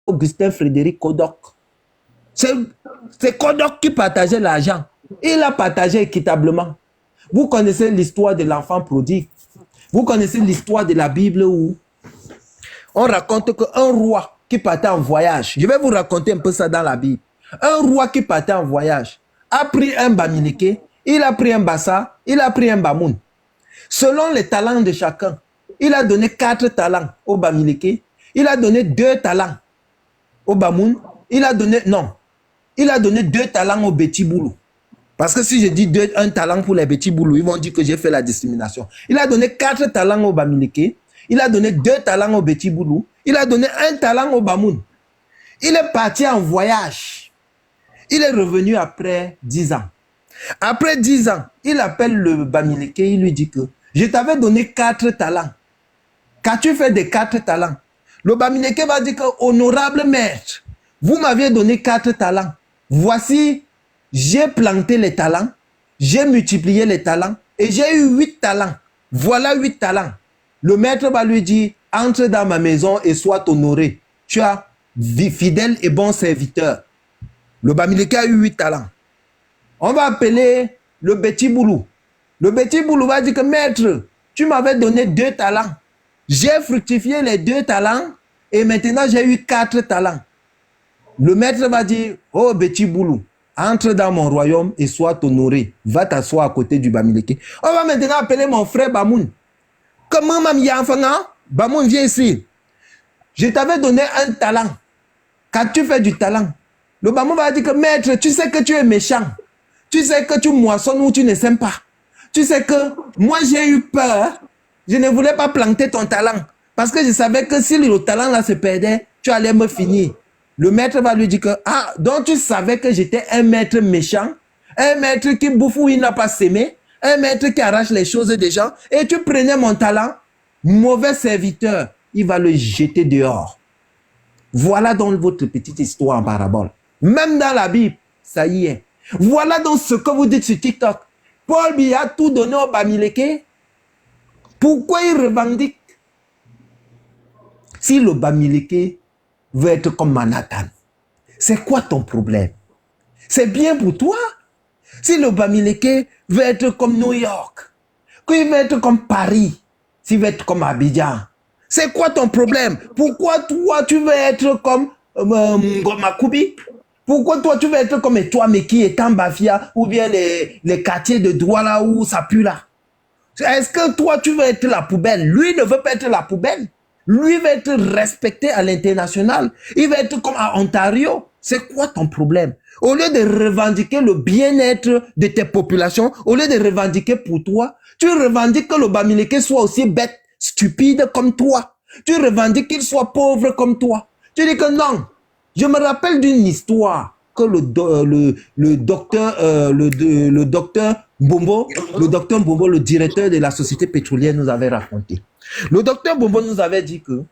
Augustin Frédéric Kodok. C'est Kodok qui partageait l'argent. Il a partagé équitablement. Vous connaissez l'histoire de l'enfant prodigue. Vous connaissez l'histoire de la Bible où on raconte qu'un roi qui partait en voyage, je vais vous raconter un peu ça dans la Bible. Un roi qui partait en voyage a pris un Bamileke, il a pris un Bassa, il a pris un Bamoun. Selon les talents de chacun, il a donné 4 talents au Bamileke, il a donné 2 talents au Bamoun, il a donné 2 talents au Beti Boulou. Parce que si je dis 1 talent pour les Beti Boulou, ils vont dire que j'ai fait la discrimination. Il a donné 4 talents au Bamileke, il a donné 2 talents au Beti Boulou, il a donné 1 talent au Bamoun. Il est parti en voyage. Il est revenu après 10 ans. Après 10 ans, il appelle le Bamileke, il lui dit que je t'avais donné 4 talents. Qu'as-tu fait des 4 talents? Le Bamileke va dire que, honorable maître, vous m'aviez donné 4 talents. Voici, j'ai planté les talents, j'ai multiplié les talents et j'ai eu 8 talents. Voilà 8 talents. Le maître va lui dire, entre dans ma maison et sois honoré. Tu as fidèle et bon serviteur. Le Bamileke a eu 8 talents. On va appeler le Beti Boulou. Le Beti Boulou va dire que, maître, tu m'avais donné 2 talents. J'ai fructifié les 2 talents et maintenant j'ai eu 4 talents. Le maître va dire, oh Beti Boulou, entre dans mon royaume et sois honoré. Va t'asseoir à côté du Bamileke. On va maintenant appeler mon frère Bamoun. Comment Mamie Enfana? Bamoun, viens ici. Je t'avais donné 1 talent. Qu'as-tu fait du talent? Le Bamoun va dire que, maître, tu sais que tu es méchant. Tu sais que tu moissonnes ou tu ne sèmes pas. Tu sais que moi j'ai eu peur. Je ne voulais pas planter ton talent. Parce que je savais que si le talent là se perdait, tu allais me finir. Le maître va lui dire que, ah, donc tu savais que j'étais un maître méchant, un maître qui bouffe où il n'a pas sémé, un maître qui arrache les choses des gens, et tu prenais mon talent, mauvais serviteur, il va le jeter dehors. Voilà donc votre petite histoire en parabole. Même dans la Bible, ça y est. Voilà donc ce que vous dites sur TikTok. Paul Biya a tout donné au Bamileke. Pourquoi il revendique? Si le Bamileke veut être comme Manhattan, c'est quoi ton problème? C'est bien pour toi. Si le Bamileke veut être comme New York, qu'il veut être comme Paris, s'il veut être comme Abidjan, c'est quoi ton problème? Pourquoi toi tu veux être comme Gomakoubi? Pourquoi toi tu veux être comme Etouameki et Tambafia ou bien les quartiers de Douala où ça pue là? Est-ce que toi tu veux être la poubelle? Lui ne veut pas être la poubelle. Lui veut être respecté à l'international. Il veut être comme à Ontario. C'est quoi ton problème? Au lieu de revendiquer le bien-être de tes populations, au lieu de revendiquer pour toi, tu revendiques que le Bamileke soit aussi bête, stupide comme toi. Tu revendiques qu'il soit pauvre comme toi. Tu dis que non. Je me rappelle d'une histoire que le docteur Bombo, le directeur de la société pétrolière, nous avait raconté. Le docteur Bombo nous avait dit que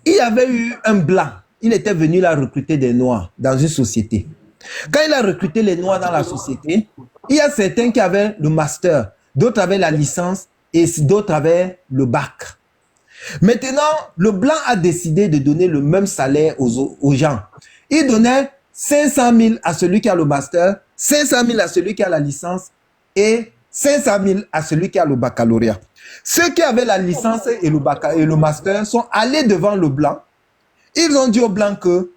il y avait eu un blanc. Il était venu là recruter des noirs dans une société. Quand il a recruté les noirs dans la société, il y a certains qui avaient le master, d'autres avaient la licence et d'autres avaient le bac. Maintenant, le blanc a décidé de donner le même salaire aux gens. Il donnait 500 000 à celui qui a le master, 500 000 à celui qui a la licence et 500 000 à celui qui a le baccalauréat. Ceux qui avaient la licence et le master sont allés devant le blanc. Ils ont dit au blanc que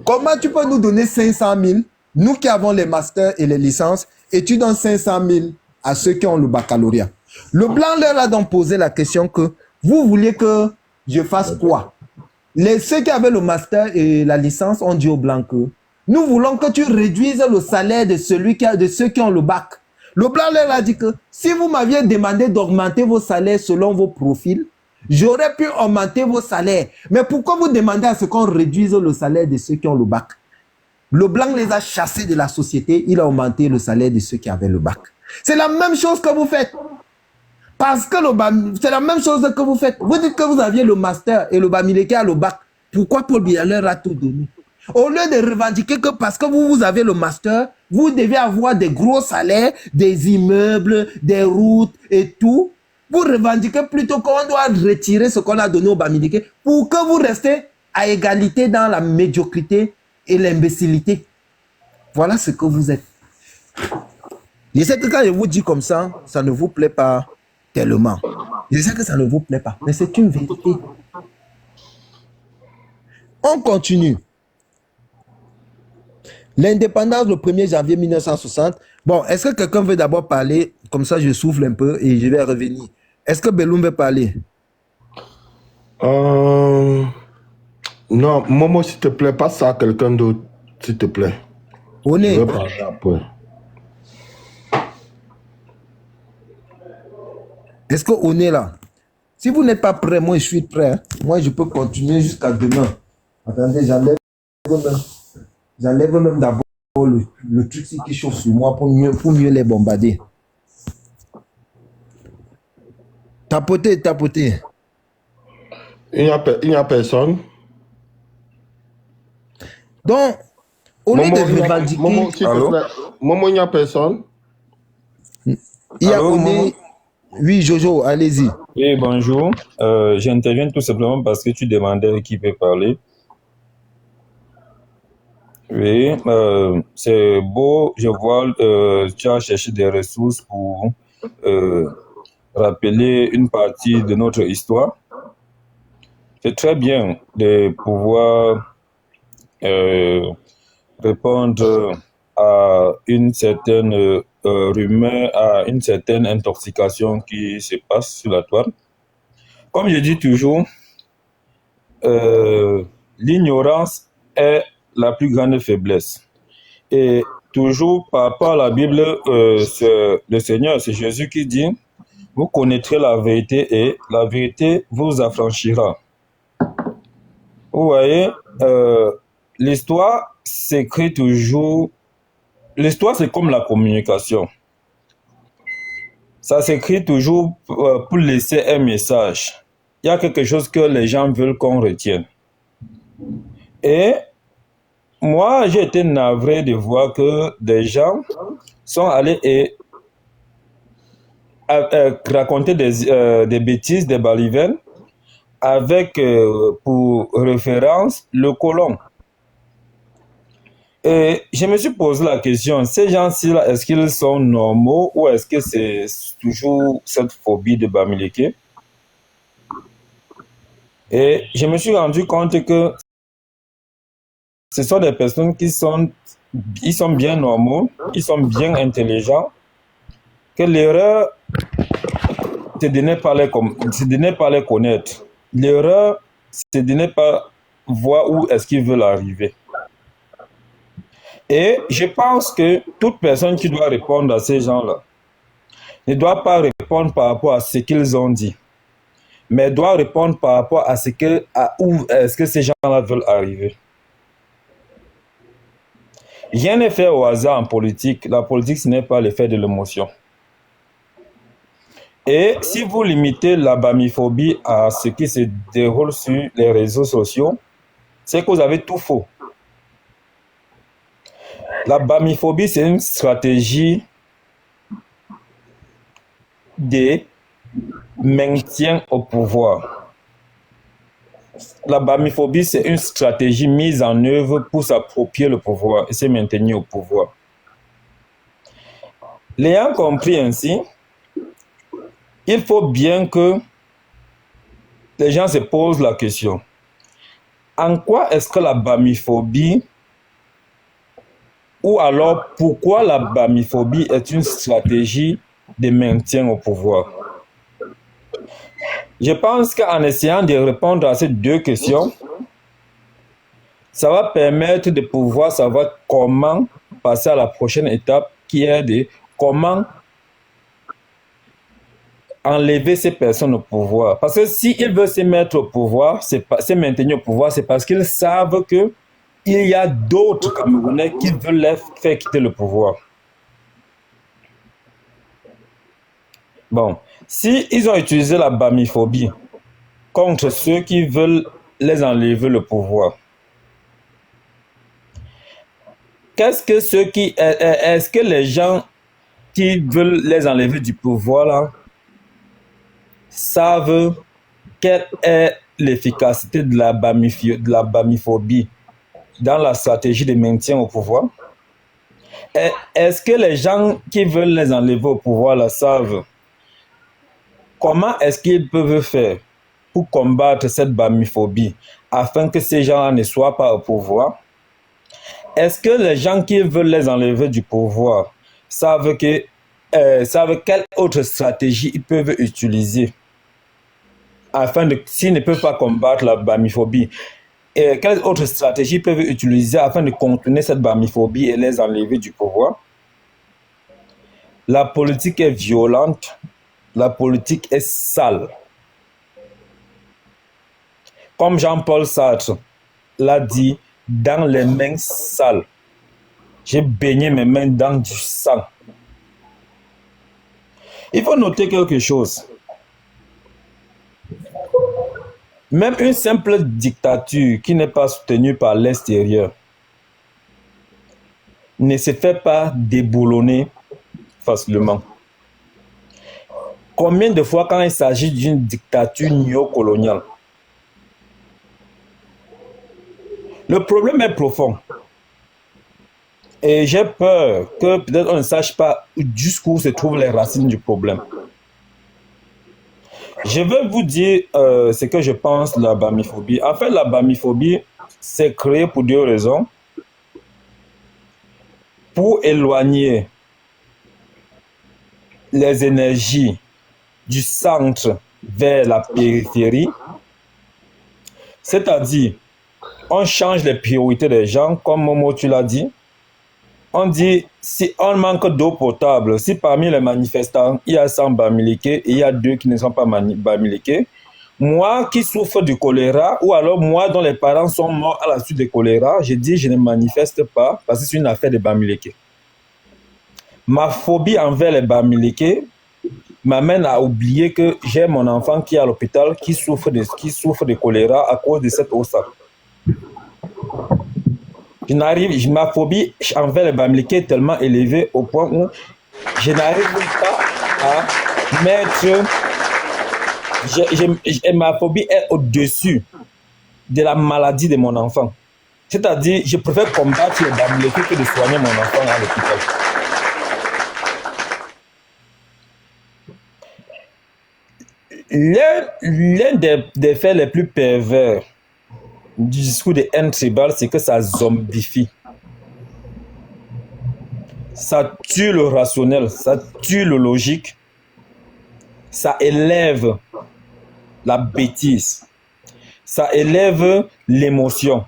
comment tu peux nous donner 500 000, nous qui avons les masters et les licences, et tu donnes 500 000 à ceux qui ont le baccalauréat. Le blanc leur a donc posé la question que vous vouliez que je fasse quoi? Ceux qui avaient le master et la licence ont dit au blanc que nous voulons que tu réduises le salaire de ceux qui ont le bac. Le blanc leur a dit que si vous m'aviez demandé d'augmenter vos salaires selon vos profils, j'aurais pu augmenter vos salaires. Mais pourquoi vous demandez à ce qu'on réduise le salaire de ceux qui ont le bac? Le blanc les a chassés de la société, il a augmenté le salaire de ceux qui avaient le bac. C'est la même chose que vous faites. Parce que c'est la même chose que vous faites. Vous dites que vous aviez le master et le Bamileke a le bac. Pourquoi Paul Biya leur a tout donné? Au lieu de revendiquer que parce que vous avez le master, vous devez avoir des gros salaires, des immeubles, des routes et tout, vous revendiquez plutôt qu'on doit retirer ce qu'on a donné au Bamileke pour que vous restez à égalité dans la médiocrité et l'imbécilité. Voilà ce que vous êtes. Je sais que quand je vous dis comme ça ne vous plaît pas tellement. Je sais que ça ne vous plaît pas, mais c'est une vérité. On continue. L'indépendance le 1er janvier 1960. Bon, est-ce que quelqu'un veut d'abord parler? Comme ça, je souffle un peu et je vais revenir. Est-ce que Belloum veut parler? Non, Momo, s'il te plaît, passe ça à quelqu'un d'autre, s'il te plaît. On est. Je vais parler après. Est-ce qu'on est là? Si vous n'êtes pas prêt, moi je suis prêt. Hein. Moi je peux continuer jusqu'à demain. Attendez, j'enlève même d'abord le truc qui chauffe sur moi pour mieux les bombarder. Tapotez, tapotez. Il n'y a personne. Donc, au lieu de revendiquer... Momo, il n'y a personne. Il y a Oné... Oui, Jojo, allez-y. Oui, bonjour. J'interviens tout simplement parce que tu demandais qui peut parler. Oui, c'est beau. Je vois tu as cherché des ressources pour rappeler une partie de notre histoire. C'est très bien de pouvoir répondre à une certaine rumeur, à une certaine intoxication qui se passe sur la toile. Comme je dis toujours, l'ignorance est la plus grande faiblesse. Et toujours par rapport à la Bible, le Seigneur, c'est Jésus qui dit, vous connaîtrez la vérité et la vérité vous affranchira. Vous voyez, l'histoire s'écrit toujours. L'histoire, c'est comme la communication. Ça s'écrit toujours pour laisser un message. Il y a quelque chose que les gens veulent qu'on retienne. Et moi, j'ai été navré de voir que des gens sont allés et raconter des bêtises, des balivernes, avec pour référence le colon. Et je me suis posé la question, ces gens-ci, est-ce qu'ils sont normaux ou est-ce que c'est toujours cette phobie de Bamileke? Et je me suis rendu compte que ce sont des personnes qui sont bien normaux, ils sont bien intelligents, que l'erreur, c'est de ne pas les connaître. L'erreur, c'est de ne pas voir où est-ce qu'ils veulent arriver. Et je pense que toute personne qui doit répondre à ces gens-là ne doit pas répondre par rapport à ce qu'ils ont dit, mais doit répondre par rapport à où est-ce que ces gens-là veulent arriver. Rien n'est fait au hasard en politique. La politique, ce n'est pas l'effet de l'émotion. Et si vous limitez la bamiphobie à ce qui se déroule sur les réseaux sociaux, c'est que vous avez tout faux. La bamiphobie, c'est une stratégie de maintien au pouvoir. La bamiphobie, c'est une stratégie mise en œuvre pour s'approprier le pouvoir et se maintenir au pouvoir. L'ayant compris ainsi, il faut bien que les gens se posent la question. En quoi est-ce que la bamiphobie, ou alors pourquoi la bamiphobie est une stratégie de maintien au pouvoir? Je pense qu'en essayant de répondre à ces deux questions, ça va permettre de pouvoir savoir comment passer à la prochaine étape qui est de comment enlever ces personnes au pouvoir. Parce que s'ils veulent se mettre au pouvoir, se maintenir au pouvoir, c'est parce qu'ils savent qu'il y a d'autres Camerounais qui veulent les faire quitter le pouvoir. Bon, s'ils ont utilisé la bamiphobie contre ceux qui veulent les enlever le pouvoir, est-ce que les gens qui veulent les enlever du pouvoir là savent quelle est l'efficacité de la bamiphobie dans la stratégie de maintien au pouvoir? Est-ce que les gens qui veulent les enlever au pouvoir la savent? Comment est-ce qu'ils peuvent faire pour combattre cette bamiphobie afin que ces gens ne soient pas au pouvoir? Est-ce que les gens qui veulent les enlever du pouvoir savent quelle autre stratégie ils peuvent utiliser afin de, s'ils ne peuvent pas combattre la bamiphobie, et quelles autres stratégies peuvent utiliser afin de contourner cette bamiphobie et les enlever du pouvoir? La politique est violente, la politique est sale. Comme Jean-Paul Sartre l'a dit, dans les mains sales. J'ai baigné mes mains dans du sang. Il faut noter quelque chose. Même une simple dictature qui n'est pas soutenue par l'extérieur ne se fait pas déboulonner facilement. Combien de fois quand il s'agit d'une dictature néocoloniale? Le problème est profond. Et j'ai peur que peut-être on ne sache pas jusqu'où se trouvent les racines du problème. Je vais vous dire ce que je pense de la bamiphobie. En fait, la bamiphobie, c'est créé pour deux raisons. Pour éloigner les énergies du centre vers la périphérie. C'est-à-dire, on change les priorités des gens, comme Momo tu l'as dit. On dit, si on manque d'eau potable, si parmi les manifestants, il y a 100 bamileke et il y a 2 qui ne sont pas bamileke, moi qui souffre du choléra, ou alors moi dont les parents sont morts à la suite du choléra, je dis, je ne manifeste pas parce que c'est une affaire de bamileke. Ma phobie envers les bamileke m'amène à oublier que j'ai mon enfant qui est à l'hôpital, qui souffre de choléra à cause de cette eau sale. Ma phobie envers les bamileke est tellement élevée au point où je n'arrive pas à mettre... ma phobie est au-dessus de la maladie de mon enfant. C'est-à-dire, je préfère combattre les bamileke que de soigner mon enfant à l'hôpital. L'un des faits les plus pervers du discours de haine tribale, c'est que ça zombifie. Ça tue le rationnel, ça tue le logique, ça élève la bêtise, ça élève l'émotion.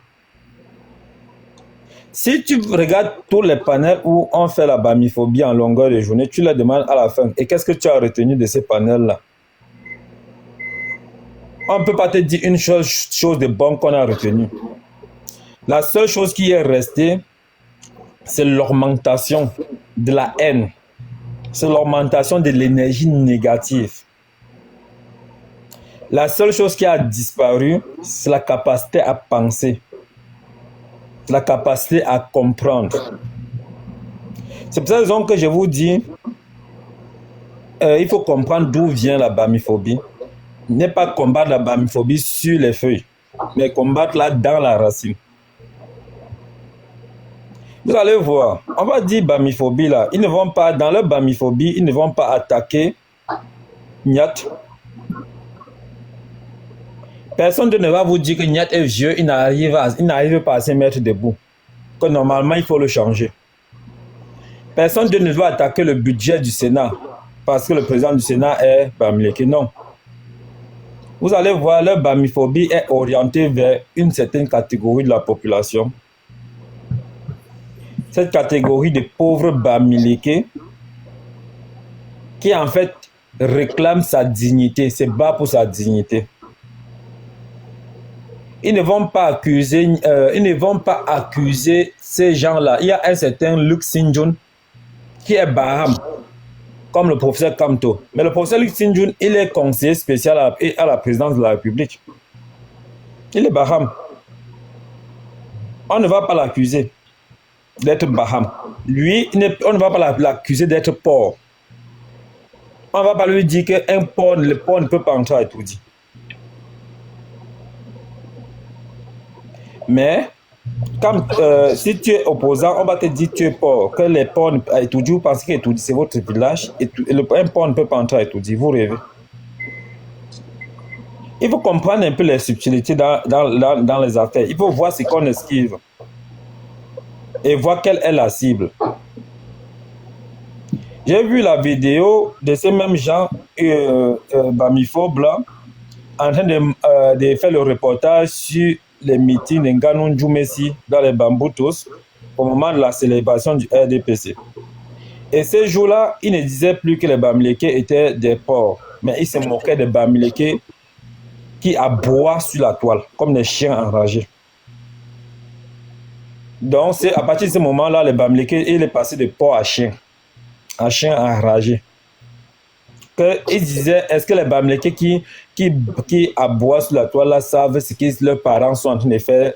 Si tu regardes tous les panels où on fait la bamiphobie en longueur de journée, tu la demandes à la fin. Et qu'est-ce que tu as retenu de ces panels-là? On ne peut pas te dire une chose de bon qu'on a retenu. La seule chose qui est restée, c'est l'augmentation de la haine. C'est l'augmentation de l'énergie négative. La seule chose qui a disparu, c'est la capacité à penser. La capacité à comprendre. C'est pour cette raison que je vous dis, il faut comprendre d'où vient la bamiphobie. Ne pas combattre la bamiphobie sur les feuilles, mais combattre-la dans la racine. Vous allez voir, on va dire bamiphobie là, ils ne vont pas, dans leur bamiphobie, ils ne vont pas attaquer Nyat. Personne ne va vous dire que Nyat est vieux, il n'arrive pas à se mettre debout. Que normalement, il faut le changer. Personne ne va attaquer le budget du Sénat, parce que le président du Sénat est bamileke. Non. Vous allez voir, leur bamiphobie est orientée vers une certaine catégorie de la population. Cette catégorie de pauvres bamileke qui en fait réclame sa dignité, se bat pour sa dignité. Ils ne vont pas accuser ces gens-là. Il y a un certain Luc Sinjun qui est Baham, comme le professeur Kamto. Mais le professeur Luc Sinjun, il est conseiller spécial à la présidence de la République. Il est Baham. On ne va pas l'accuser d'être Baham. Lui, on ne va pas l'accuser d'être porc. On ne va pas lui dire qu'un porc, le porc ne peut pas entrer à Toudi. Mais quand, si tu es opposant, on va te dire tu es pauvre, que les pauvres à Etoudi, vous pensez qu'Etoudi c'est votre village, et un pauvre ne peut pas entrer à Etoudi, vous rêvez. Il faut comprendre un peu les subtilités dans les affaires. Il faut voir ce qu'on esquive et voir quelle est la cible. J'ai vu la vidéo de ces mêmes gens bamiphobes là, en train de faire le reportage sur les meetings de Nganou Djoumessi dans les Bamboutos au moment de la célébration du RDPC. Et ces jours-là, ils ne disaient plus que les Bamileke étaient des porcs, mais ils se moquaient des Bamileke qui aboient sur la toile, comme des chiens enragés. Donc, c'est à partir de ce moment-là, les Bamileke, il est passé de porc à chien enragé. Ils disaient, est-ce que les Bamileke qui aboient sur la toile là, savent ce que leurs parents sont en train de faire,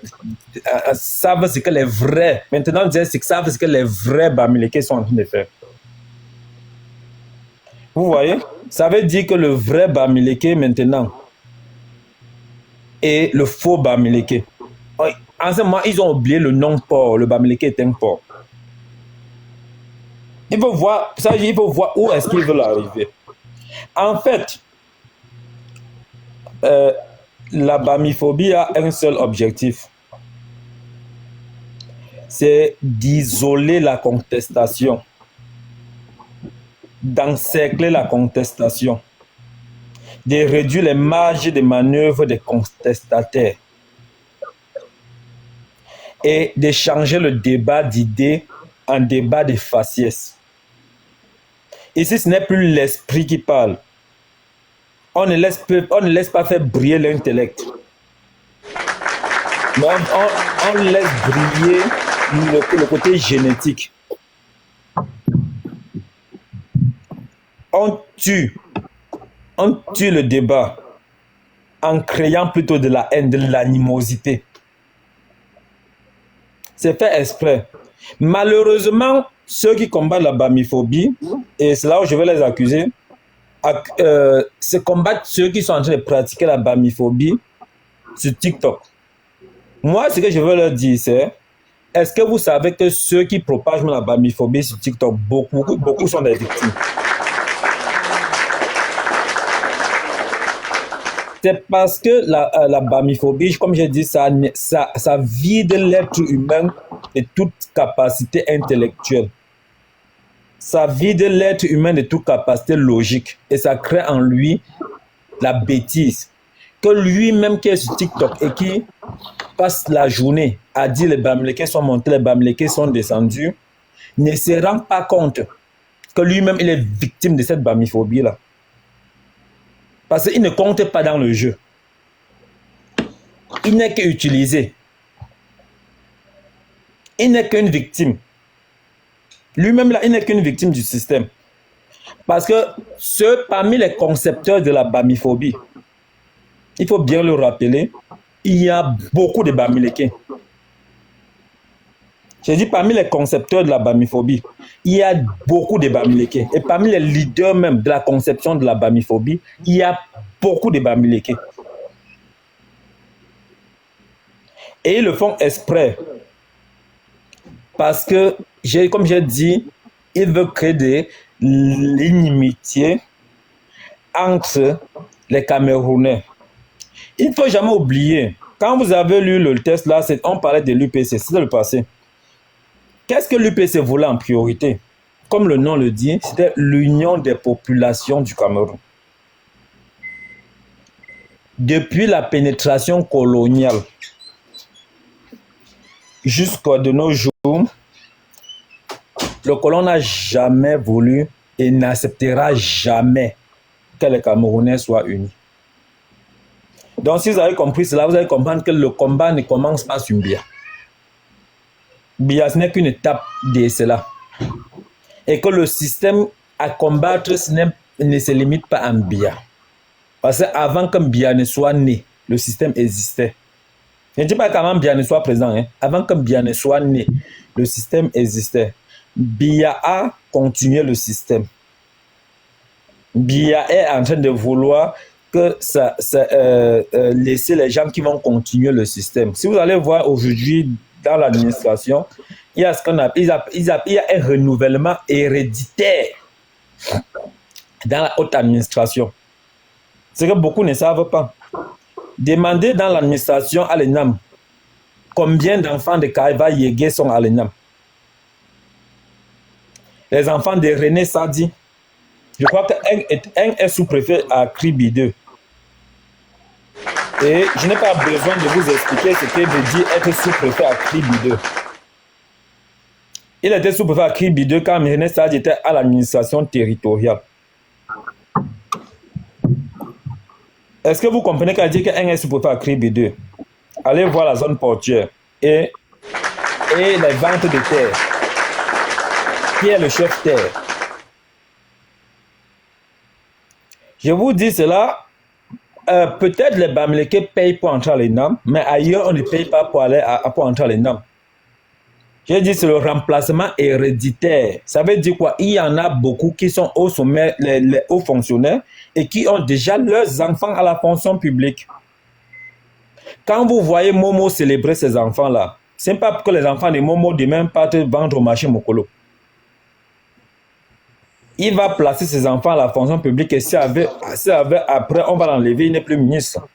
savent ce que les vrais, maintenant ils disaient, savent ce que les vrais Bamileke sont en train de faire. Vous voyez, ça veut dire que le vrai Bamileke maintenant et le faux Bamileke. En ce moment, ils ont oublié le nom porc, le Bamileke est un porc. Il faut voir, ça, il faut voir où est-ce qu'ils veulent arriver. En fait, la bamiphobie a un seul objectif. C'est d'isoler la contestation, d'encercler la contestation, de réduire les marges de manœuvre des contestataires et de changer le débat d'idées en débat de faciès. Ici, ce n'est plus l'esprit qui parle. On ne laisse pas faire briller l'intellect. On laisse briller le côté génétique. On tue le débat en créant plutôt de la haine, de l'animosité. C'est fait exprès. Malheureusement, ceux qui combattent la bamiphobie, et c'est là où je vais les accuser, c'est combattre ceux qui sont en train de pratiquer la bamiphobie sur TikTok. Moi, ce que je veux leur dire, c'est, est-ce que vous savez que ceux qui propagent la bamiphobie sur TikTok, beaucoup sont des victimes? C'est parce que la bamiphobie, comme j'ai dit, ça vide l'être humain de toute capacité intellectuelle. Ça vide l'être humain de toute capacité logique. Et ça crée en lui la bêtise. Que lui-même qui est sur TikTok et qui passe la journée à dire les Bamileke sont montés, les Bamileke sont descendus, ne se rend pas compte que lui-même il est victime de cette bamiphobie-là. Parce qu'il ne compte pas dans le jeu. Il n'est qu'utilisé. Il n'est qu'une victime. Lui-même, là, il n'est qu'une victime du système. Parce que parmi les concepteurs de la bamiphobie, il faut bien le rappeler, il y a beaucoup de Bamileke. J'ai dit parmi les concepteurs de la bamiphobie, il y a beaucoup de Bamileke. Et parmi les leaders même de la conception de la bamiphobie, il y a beaucoup de Bamileke. Et ils le font exprès. Parce que, comme j'ai dit, ils veulent créer de l'inimitié entre les Camerounais. Il ne faut jamais oublier, quand vous avez lu le texte là, on parlait de l'UPC, c'est le passé. Qu'est-ce que l'UPC voulait en priorité? Comme le nom le dit, c'était l'union des populations du Cameroun. Depuis la pénétration coloniale jusqu'à de nos jours, le colon n'a jamais voulu et n'acceptera jamais que les Camerounais soient unis. Donc si vous avez compris cela, vous allez comprendre que le combat ne commence pas sur Biya. Biya, ce n'est qu'une étape de cela. Et que le système à combattre ne se limite pas à Biya. Parce qu'avant que Biya ne soit né, le système existait. Je ne dis pas qu'avant Biya ne soit présent. Avant que Biya ne soit né, le système existait. Biya a continué le système. Biya est en train de vouloir que ça laisser les gens qui vont continuer le système. Si vous allez voir aujourd'hui dans l'administration, il y a ce qu'on appelle, il y a un renouvellement héréditaire dans la haute administration. C'est que beaucoup ne savent pas. Demandez dans l'administration à l'ENAM combien d'enfants de Kaiva Yégué sont à l'ENAM. Les enfants de René Sadi. Je crois qu'un est sous-préfet à Kribi 2. Et je n'ai pas besoin de vous expliquer ce que veut dire être sous-préfet à Kribi 2. Il était sous-préfet à Kribi 2 quand René Sadi était à l'administration territoriale. Est-ce que vous comprenez qu'à dire qu'un est sous-préfet à Kribi 2? Allez voir la zone portuaire et les ventes de terre. Qui est le chef terre? Je vous dis cela, peut-être les Bamileke payent pour entrer à l'ENAM, mais ailleurs on ne paye pas pour entrer à l'ENAM. J'ai dit c'est le remplacement héréditaire. Ça veut dire quoi? Il y en a beaucoup qui sont au sommet, les hauts fonctionnaires, et qui ont déjà leurs enfants à la fonction publique. Quand vous voyez Momo célébrer ses enfants-là, ce n'est pas pour que les enfants de Momo demain partent vendre au marché Mokolo. Il va placer ses enfants à la fonction publique et si après on va l'enlever, il n'est plus ministre.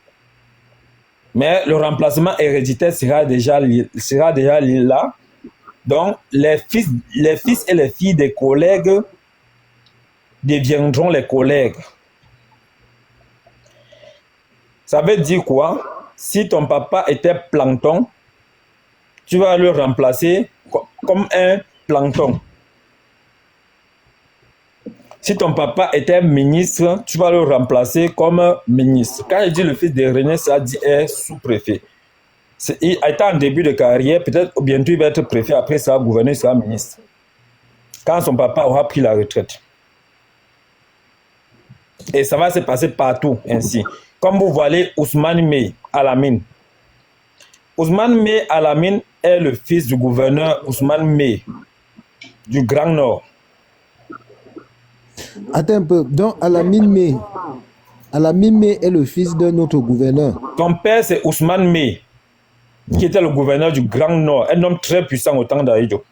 Mais le remplacement héréditaire sera déjà là. Donc, les fils et les filles des collègues deviendront les collègues. Ça veut dire quoi? Si ton papa était plancton, tu vas le remplacer comme un plancton. Si ton papa était ministre, tu vas le remplacer comme ministre. Quand je dis le fils de René Sadi est sous-préfet, il était en début de carrière, peut-être bientôt il va être préfet, après ça, gouverneur, il sera ministre. Quand son papa aura pris la retraite. Et ça va se passer partout ainsi. Comme vous voyez, Ousmane Mey Alamine. Ousmane Mey Alamine est le fils du gouverneur Ousmane Mey du Grand Nord. Attends un peu. Donc, Alamine Mey est le fils d'un autre gouverneur. Son père, c'est Ousmane Mey, qui était le gouverneur du Grand Nord, un homme très puissant au temps d'Aïdjo.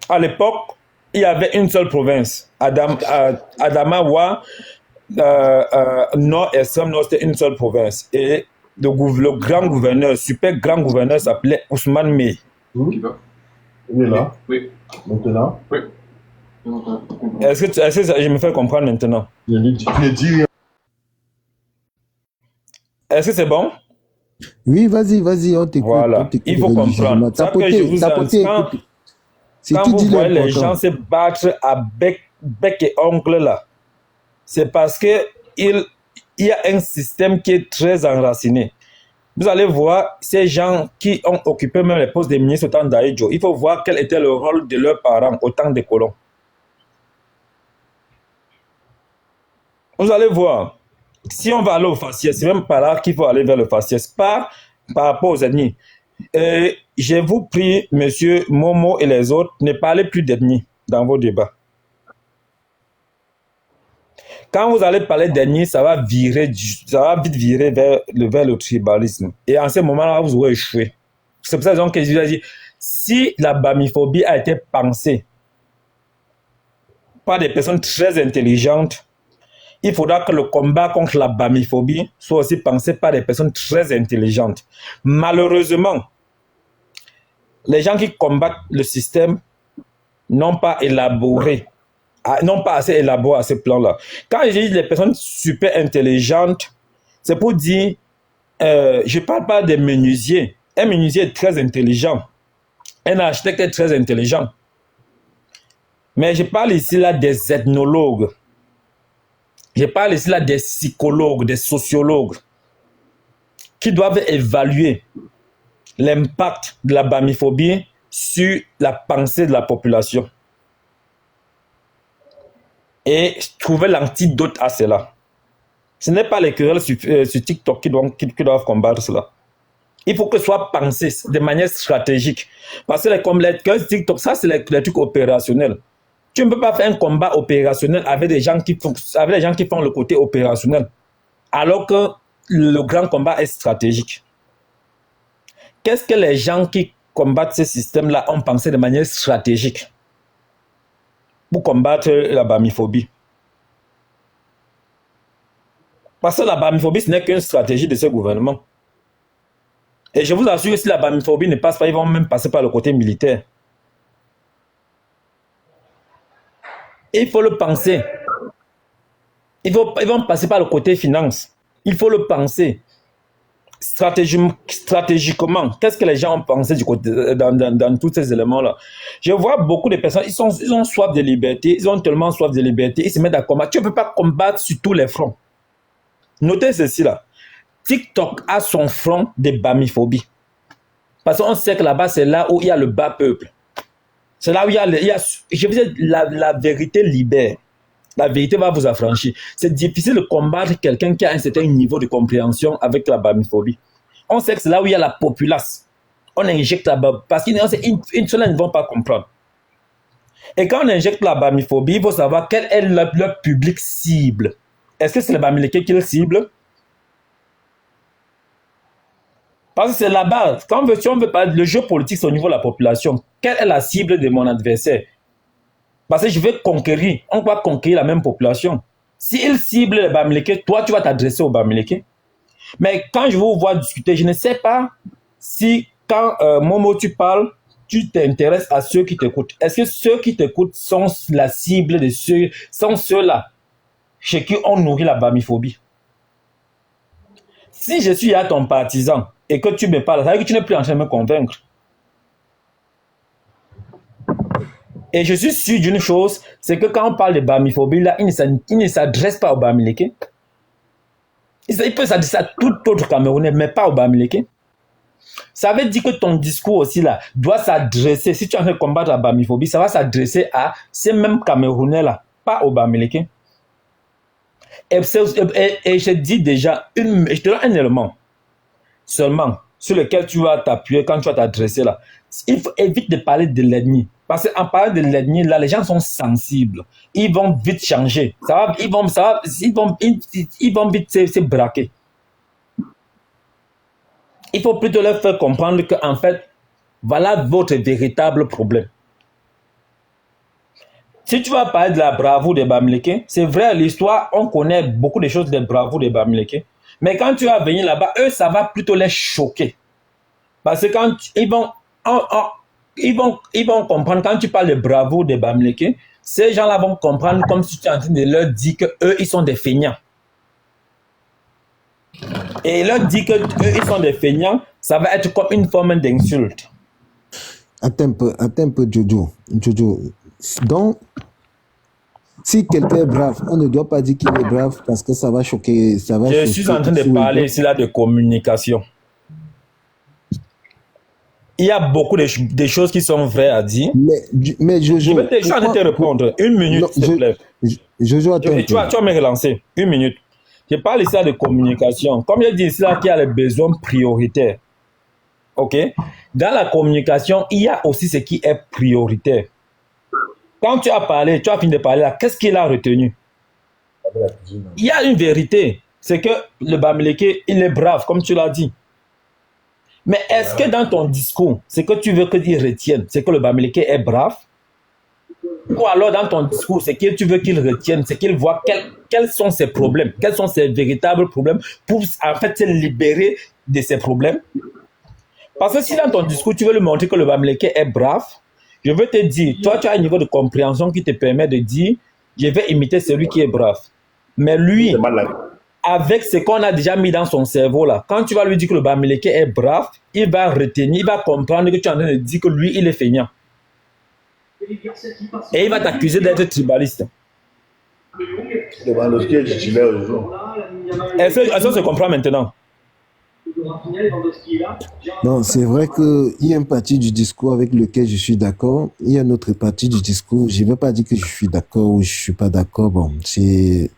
À l'époque, il y avait une seule province, Adamawa, Nord et Extrême Nord, c'était une seule province. Et le grand gouverneur, super grand gouverneur, s'appelait Ousmane Mey. Il est là? Oui. Maintenant? Oui. Est-ce que je me fais comprendre maintenant? Je ne dis rien. Est-ce que c'est bon? Oui, vas-y, on t'écoute. Voilà, il faut comprendre. Ça que je vous quand vous voyez les gens se battre à bec et ongle là, c'est parce que il y a un système qui est très enraciné. Vous allez voir ces gens qui ont occupé même les postes de ministres au temps d'Aïdjo. Il faut voir quel était le rôle de leurs parents au temps des colons. Vous allez voir, si on va aller au faciès, c'est même par là qu'il faut aller vers le faciès, pas par rapport aux ennemis. Je vous prie, monsieur Momo et les autres, ne parlez plus d'ennemis dans vos débats. Quand vous allez parler d'ennemis, ça va vite virer vers le tribalisme. Et en ce moment-là, vous aurez échoué. C'est pour ça que je vous ai dit, si la bamiphobie a été pensée par des personnes très intelligentes, il faudra que le combat contre la bamiphobie soit aussi pensé par des personnes très intelligentes. Malheureusement, les gens qui combattent le système n'ont pas élaboré, n'ont pas assez élaboré à ce plan-là. Quand je dis les personnes super intelligentes, c'est pour dire, je ne parle pas des menuisiers. Un menuisier est très intelligent. Un architecte est très intelligent. Mais je parle ici là des ethnologues. Je parle ici là des psychologues, des sociologues qui doivent évaluer l'impact de la bamiphobie sur la pensée de la population et trouver l'antidote à cela. Ce n'est pas les querelles sur TikTok qui doivent combattre cela. Il faut que ce soit pensé de manière stratégique. Parce que comme les querelles TikTok, ça c'est les trucs opérationnels. Tu ne peux pas faire un combat opérationnel avec des gens qui font le côté opérationnel, alors que le grand combat est stratégique. Qu'est-ce que les gens qui combattent ce système-là ont pensé de manière stratégique pour combattre la bamiphobie? Parce que la bamiphobie, ce n'est qu'une stratégie de ce gouvernement. Et je vous assure que si la bamiphobie ne passe pas, ils vont même passer par le côté militaire. Il faut le penser. Ils vont passer par le côté finance. Il faut le penser. Stratégiquement, qu'est-ce que les gens ont pensé du côté, dans tous ces éléments-là? Je vois beaucoup de personnes, ils ont soif de liberté, ils ont tellement soif de liberté, ils se mettent à combattre. Tu ne peux pas combattre sur tous les fronts. Notez ceci là. TikTok a son front de bamiphobie. Parce qu'on sait que là-bas, c'est là où il y a le bas peuple. C'est là où il y a je veux dire, la vérité libère. La vérité va vous affranchir. C'est difficile de combattre quelqu'un qui a un certain niveau de compréhension avec la bamiphobie. On sait que c'est là où il y a la populace. On injecte la bamiphobie. Parce qu'une seule, ils ne vont pas comprendre. Et quand on injecte la bamiphobie, il faut savoir quel est leur public cible. Est-ce que c'est les Bamileke qui le cible? Parce que c'est la base. Si on veut parler, le jeu politique, c'est au niveau de la population. Quelle est la cible de mon adversaire? Parce que je vais conquérir. On va conquérir la même population. S'il cible les Bamileke, toi, tu vas t'adresser aux Bamileke. Mais quand je vous vois discuter, je ne sais pas si, quand Momo, tu parles, tu t'intéresses à ceux qui t'écoutent. Est-ce que ceux qui t'écoutent sont la cible de ceux-là chez qui on nourrit la bamiphobie? Si je suis à ton partisan et que tu me parles, ça veut dire que tu n'es plus en train de me convaincre. Et je suis sûr d'une chose, c'est que quand on parle de bamiphobie, là, il ne s'adresse pas aux Bamileke. Il peut s'adresser à tout autre Camerounais, mais pas aux Bamileke. Ça veut dire que ton discours aussi là doit s'adresser, si tu es en train de combattre la bamiphobie, ça va s'adresser à ces mêmes Camerounais là, pas aux Bamileke. Et je dis déjà, je te donne un élément seulement sur lequel tu vas t'appuyer quand tu vas t'adresser là. Il faut éviter de parler de l'ennemi. Parce qu'en parlant de l'ennemi, là, les gens sont sensibles. Ils vont vite changer. Ils vont vite se braquer. Il faut plutôt leur faire comprendre qu'en fait, voilà votre véritable problème. Si tu vas parler de la bravoure des Bamileke, c'est vrai, l'histoire, on connaît beaucoup de choses de bravoure des Bamileke. Mais quand tu vas venir là-bas, eux, ça va plutôt les choquer. Parce que quand ils vont comprendre, quand tu parles de bravoure des Bamileke, ces gens-là vont comprendre comme si tu es en train de leur dire qu'eux, ils sont des feignants. Et leur dire qu'eux, ils sont des feignants, ça va être comme une forme d'insulte. Attends un peu, Jojo. Donc, si quelqu'un est brave, on ne doit pas dire qu'il est brave parce que ça va choquer. Je suis en train de parler ici là de communication. Il y a beaucoup de choses qui sont vraies à dire. Mais Jojo, je suis en train de te répondre. Une minute, s'il te plaît. Jojo, attends. Tu vas me relancer. Une minute. Je parle ici là de communication. Comme je dis ici là qu'il y a les besoins prioritaires. OK? Dans la communication, il y a aussi ce qui est prioritaire. Quand tu as fini de parler là, qu'est-ce qu'il a retenu? Il y a une vérité. C'est que le Bamileke, il est brave, comme tu l'as dit. Mais est-ce que dans ton discours, ce que tu veux qu'il retienne, c'est que le Bamileke est brave? Ou alors dans ton discours, ce que tu veux qu'il retienne, c'est qu'il voit quels sont ses problèmes, quels sont ses véritables problèmes pour en fait se libérer de ses problèmes? Parce que si dans ton discours, tu veux lui montrer que le Bamileke est brave, je veux te dire, toi tu as un niveau de compréhension qui te permet de dire, je vais imiter celui qui est brave. Mais lui, avec ce qu'on a déjà mis dans son cerveau là, quand tu vas lui dire que le Bamileke est brave, il va retenir, il va comprendre que tu es en train de dire que lui, il est feignant. Et il va t'accuser d'être tribaliste. Est-ce qu'on se comprend maintenant? Non, c'est vrai qu'il y a une partie du discours avec lequel je suis d'accord. Il y a une autre partie du discours. Je ne vais pas dire que je suis d'accord ou je ne suis pas d'accord. Bon, c'est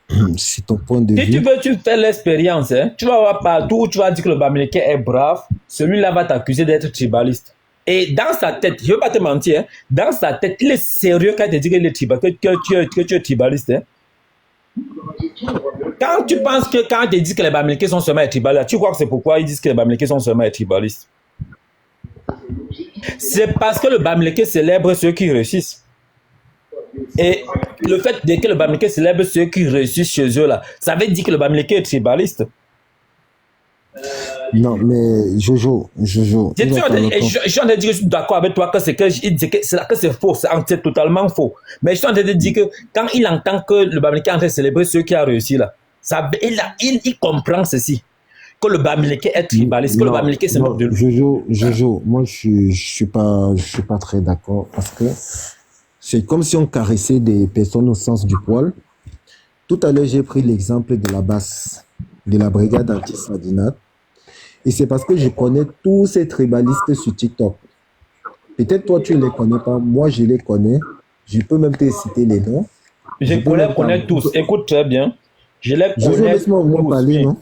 ton point de vue. Si tu veux, tu fais l'expérience. Hein? Tu vas voir partout où tu vas dire que le Bamileke est brave. Celui-là va t'accuser d'être tribaliste. Et dans sa tête, je ne veux pas te mentir, hein, dans sa tête, il est sérieux quand il te dit qu'il est que tu es tribaliste. Hein. Quand tu penses que quand il dit que les Bamileke sont seulement tribalistes, tu crois que c'est pourquoi ils disent que les Bamileke sont seulement tribalistes? C'est parce que le Bamileke célèbre ceux qui réussissent. Et le fait que le Bamileke célèbre ceux qui réussissent chez eux, là, ça veut dire que le Bamileke est tribaliste. Non, mais Jojo. Je suis en train de dire que je suis d'accord avec toi que c'est faux, c'est totalement faux. Mais je suis en train de dire que quand il entend que le Bamileke est en train de célébrer ceux qui ont réussi, là, il comprend ceci. Que le Bamileke est tribaliste, que le Bamileke se moque de lui. Jojo, moi je suis pas très d'accord parce que c'est comme si on caressait des personnes au sens du poil. Tout à l'heure, j'ai pris l'exemple de la basse, de la brigade anti-Sadinat. Et c'est parce que je connais tous ces tribalistes sur TikTok. Peut-être toi, tu ne les connais pas. Moi, je les connais. Je peux même te citer les noms. Je les connais tous. Écoute très bien. Je les connais laisse-moi tous. Parler, Oui. non?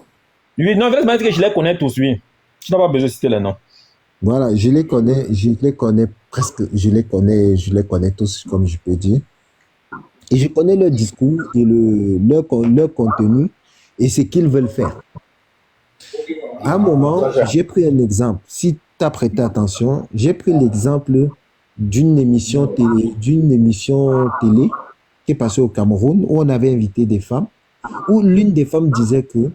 Oui, non, laisse-moi dire que je les connais tous, oui. Tu n'as pas besoin de citer les noms. Voilà, je les connais presque, je les connais tous, comme je peux dire. Et je connais leur discours et leur contenu et ce qu'ils veulent faire. À un moment, j'ai pris un exemple. Si tu as prêté attention, j'ai pris l'exemple d'une émission télé qui est passée au Cameroun où on avait invité des femmes, où l'une des femmes disait que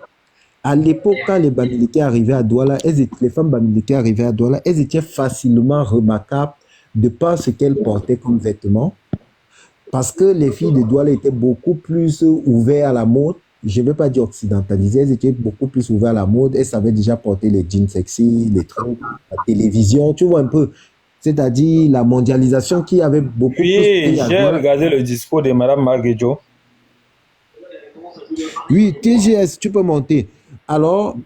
à l'époque, quand les Bamileke arrivaient à Douala, les femmes Bamileke arrivaient à Douala, elles étaient facilement remarquables de par ce qu'elles portaient comme vêtements, parce que les filles de Douala étaient beaucoup plus ouvertes à la mode. Je ne vais pas dire occidentalisées, elles étaient beaucoup plus ouvertes à la mode. Elles savaient déjà porter les jeans sexy, les trucs, la télévision, tu vois un peu. C'est-à-dire la mondialisation qui avait beaucoup plus... Oui, j'ai regardé le discours de Mme Marguejo. Oui, TGS, tu peux monter. Alors,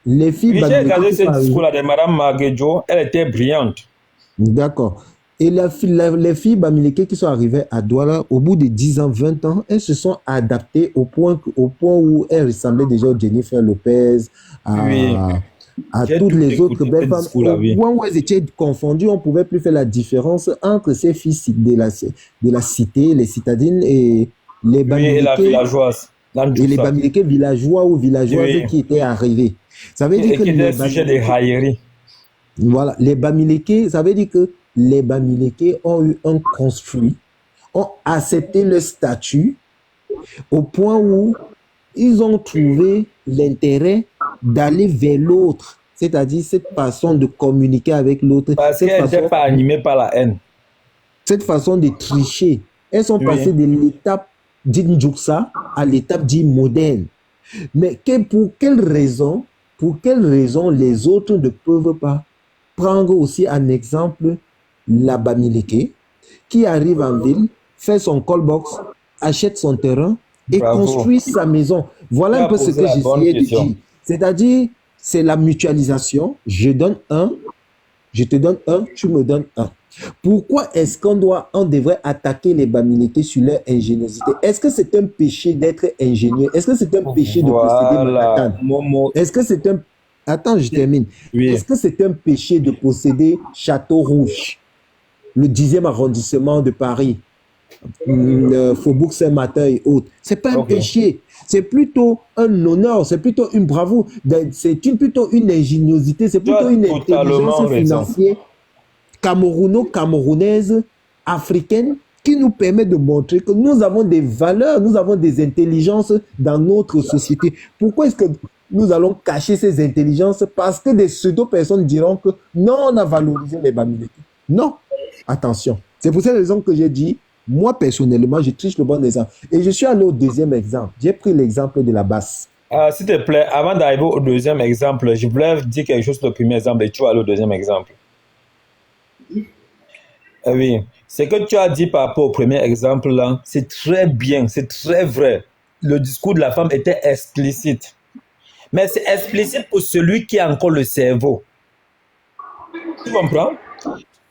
les filles... Oui, j'ai regardé ce discours-là de Mme Marguejo, elle était brillante. D'accord. Et les filles Bamileke qui sont arrivées à Douala, au bout de 10 ans, 20 ans, elles se sont adaptées au point où elles ressemblaient déjà à Jennifer Lopez, à toutes les autres belles femmes. Au point où elles étaient confondues, on ne pouvait plus faire la différence entre ces filles de la cité, les citadines et les Bamileke. Oui, et la villageoise. Et les Bamileke villageois ou villageoises qui étaient arrivés. Ça veut dire que les sujets de raillerie. Voilà, les Bamileke, ça veut dire que les Bamileke ont eu un construit, ont accepté le statut au point où ils ont trouvé l'intérêt d'aller vers l'autre, c'est-à-dire cette façon de communiquer avec l'autre. Parce qu'elles n'étaient pas animées par la haine. Cette façon de tricher. Elles sont passées de l'étape dite Djouksa à l'étape dite moderne. Mais pour quelle raison les autres ne peuvent pas prendre aussi un exemple la Bamileke qui arrive en ville, fait son callbox, achète son terrain et construit sa maison. Voilà un peu ce que j'essayais de dire. C'est-à-dire, c'est la mutualisation. Je donne un, je te donne un, tu me donnes un. Pourquoi est-ce qu'on devrait attaquer les Bamileke sur leur ingéniosité? Est-ce que c'est un péché d'être ingénieux? Est-ce que c'est un péché de posséder Manhattan? Est-ce que c'est un... Attends, je termine. Oui. Est-ce que c'est un péché de posséder Château Rouge, le 10e arrondissement de Paris, Faubourg Saint-Martin et autres? C'est pas un péché. C'est plutôt un honneur, c'est plutôt une bravoure, c'est plutôt une ingéniosité, c'est plutôt une intelligence financière camerounaise, africaine, qui nous permet de montrer que nous avons des valeurs, nous avons des intelligences dans notre société. Pourquoi est-ce que nous allons cacher ces intelligences? Parce que des pseudo-personnes diront que non, on a valorisé les Bamileke. Non, attention. C'est pour cette raison que j'ai dit, moi personnellement, je triche le bon exemple. Et je suis allé au deuxième exemple. J'ai pris l'exemple de la basse. S'il te plaît, avant d'arriver au deuxième exemple, je voulais dire quelque chose sur le premier exemple et tu vas aller au deuxième exemple. Oui, ce que tu as dit par rapport au premier exemple là, c'est très bien, c'est très vrai. Le discours de la femme était explicite. Mais c'est explicite pour celui qui a encore le cerveau. Tu comprends?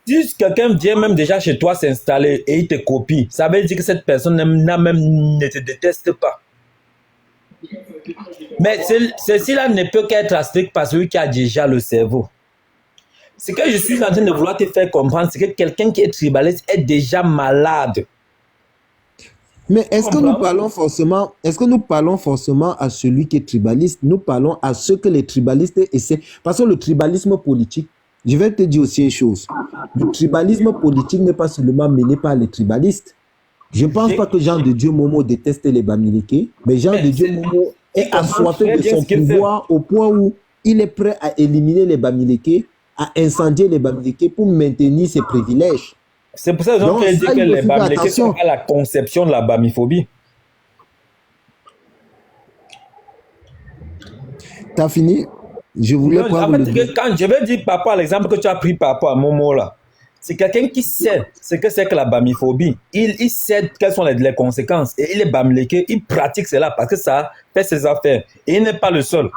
Si quelqu'un vient même déjà chez toi s'installer et il te copie, ça veut dire que cette personne ne te déteste pas. Mais ceci-là ne peut qu'être strict par celui qui a déjà le cerveau. Ce que je suis en train de vouloir te faire comprendre, c'est que quelqu'un qui est tribaliste est déjà malade. Mais est-ce que nous Comprends? parlons forcément à celui qui est tribaliste? Nous parlons à ceux que les tribalistes essaient. Parce que le tribalisme politique, je vais te dire aussi une chose. Le tribalisme politique n'est pas seulement mené par les tribalistes. Je ne pense J'ai- pas que Jean de Dieu Momo déteste les Bamileke, mais Jean de Dieu Momo est il comprend assoiffé très de bien son ce qu'il fait. pouvoir au point où il est prêt à éliminer les Bamileke, à incendier les Bamileke pour maintenir ses privilèges. C'est pour ça Donc, que je dis ça, que il faut les faire Bamileke sont attention. à la conception de la bamiphobie. Tu as fini? Je voulais Non, prendre en le fait, quand je vais dire par rapport à l'exemple que tu as pris par rapport à Momo là, c'est quelqu'un qui sait ce que c'est que la bamiphobie. Il sait quelles sont les conséquences. Et il est bamileke, il pratique cela parce que ça fait ses affaires. Et il n'est pas le seul.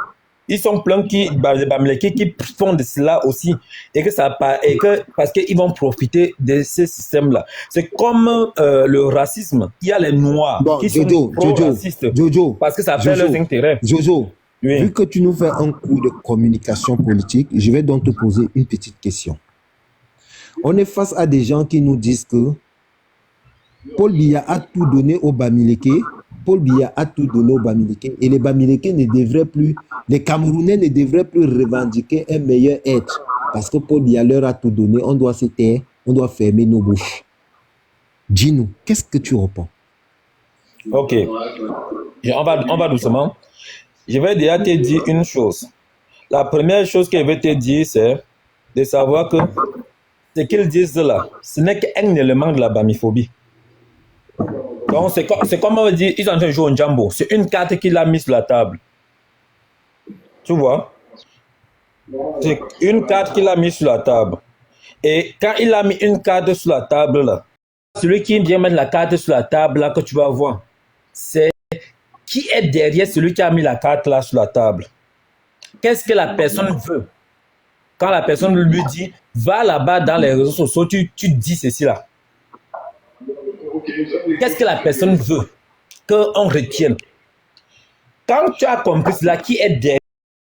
Ils sont plein des bamileke qui font de cela aussi. Et que parce qu'ils vont profiter de ce système-là. C'est comme le racisme. Il y a les noirs Bon, qui sont pro-racistes Jojo, parce que ça fait leurs intérêts. Jojo, Oui. vu que tu nous fais un cours de communication politique, je vais donc te poser une petite question. On est face à des gens qui nous disent que Paul Biya a tout donné aux Bamileke, Paul Biya a tout donné aux Bamileke, et les Bamileke ne devraient plus, les Camerounais ne devraient plus revendiquer un meilleur être, parce que Paul Biya leur a tout donné, on doit se taire, on doit fermer nos bouches. Dis-nous, qu'est-ce que tu réponds? Ok. On va doucement. Je vais déjà te dire une chose. La première chose que je vais te dire, c'est de savoir que ce qu'ils disent là, ce n'est qu'un élément de la bamiphobie. Donc, c'est comme on va dire, ils sont en train de jouer au jambo. C'est une carte qu'il a mise sur la table. Tu vois? C'est une carte qu'il a mise sur la table. Et quand il a mis une carte sur la table là, celui qui vient mettre la carte sur la table là que tu vas voir, c'est qui est derrière celui qui a mis la carte là sur la table. Qu'est-ce que la personne veut? Quand la personne lui dit, va là-bas dans les réseaux sociaux, tu dis ceci là. Qu'est-ce que la personne veut qu'on retienne? Quand tu as compris cela, qui est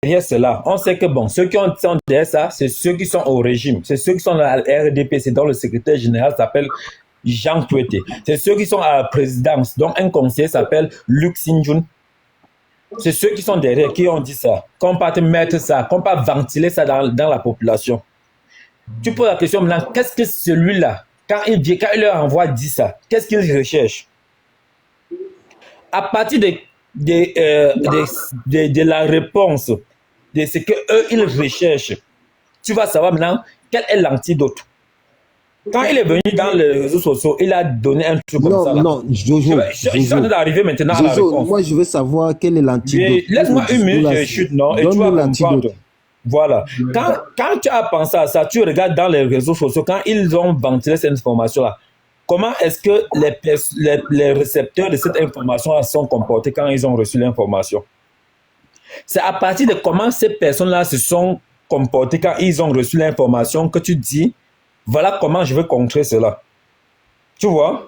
derrière cela, on sait que bon, ceux qui sont derrière ça, c'est ceux qui sont au régime, c'est ceux qui sont dans la RDP, c'est dont le secrétaire général s'appelle Jean Touete. C'est ceux qui sont à la présidence, dont un conseiller s'appelle Luc Sinjun. C'est ceux qui sont derrière qui ont dit ça, qu'on ne peut pas mettre ça, qu'on ne peut pas ventiler ça dans la population. Tu poses la question maintenant, qu'est-ce que celui-là, quand il leur envoie dit ça, qu'est-ce qu'il recherche? À partir de la réponse de ce qu'eux, ils recherchent, tu vas savoir maintenant quel est l'antidote. Quand il est venu dans les réseaux sociaux, il a donné un truc comme ça. Non, Jojo. Je suis en train d'arriver maintenant à la réponse. Moi, je veux savoir quel est l'antidote. Laisse-moi une minute, je chute, non? Et tu vas comprendre. Voilà. Quand tu as pensé à ça, tu regardes dans les réseaux sociaux, quand ils ont ventilé cette information-là, comment est-ce que les récepteurs de cette information sont comportés quand ils ont reçu l'information? C'est à partir de comment ces personnes-là se sont comportées quand ils ont reçu l'information que tu dis, voilà comment je veux contrer cela. Tu vois?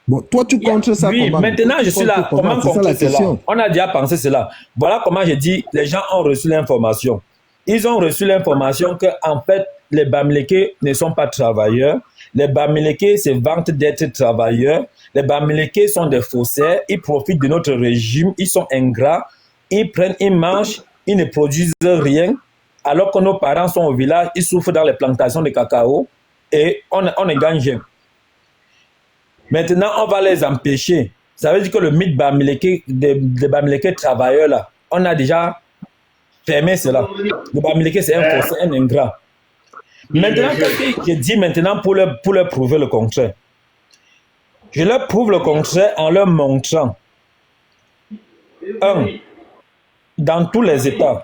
Bon, toi, tu contres ça oui, comment? maintenant je suis là. Comment contrer cela? On a déjà pensé cela. Voilà comment j'ai dit, les gens ont reçu l'information. Ils ont reçu l'information que, en fait, les Bamileke ne sont pas travailleurs. Les Bamileke se vantent d'être travailleurs. Les Bamileke sont des faussaires. Ils profitent de notre régime. Ils sont ingrats. Ils prennent, ils mangent. Ils ne produisent rien. Alors que nos parents sont au village. Ils souffrent dans les plantations de cacao. Et on ne gagne rien. Maintenant, on va les empêcher. Ça veut dire que le mythe Bamileke, des Bamileke travailleurs, là, on a déjà fermé cela. Le Bamileke, c'est un forcé, un ingrat. Maintenant, qu'est-ce que je dis maintenant pour leur prouver le contraire? Je leur prouve le contraire en leur montrant, dans tous les États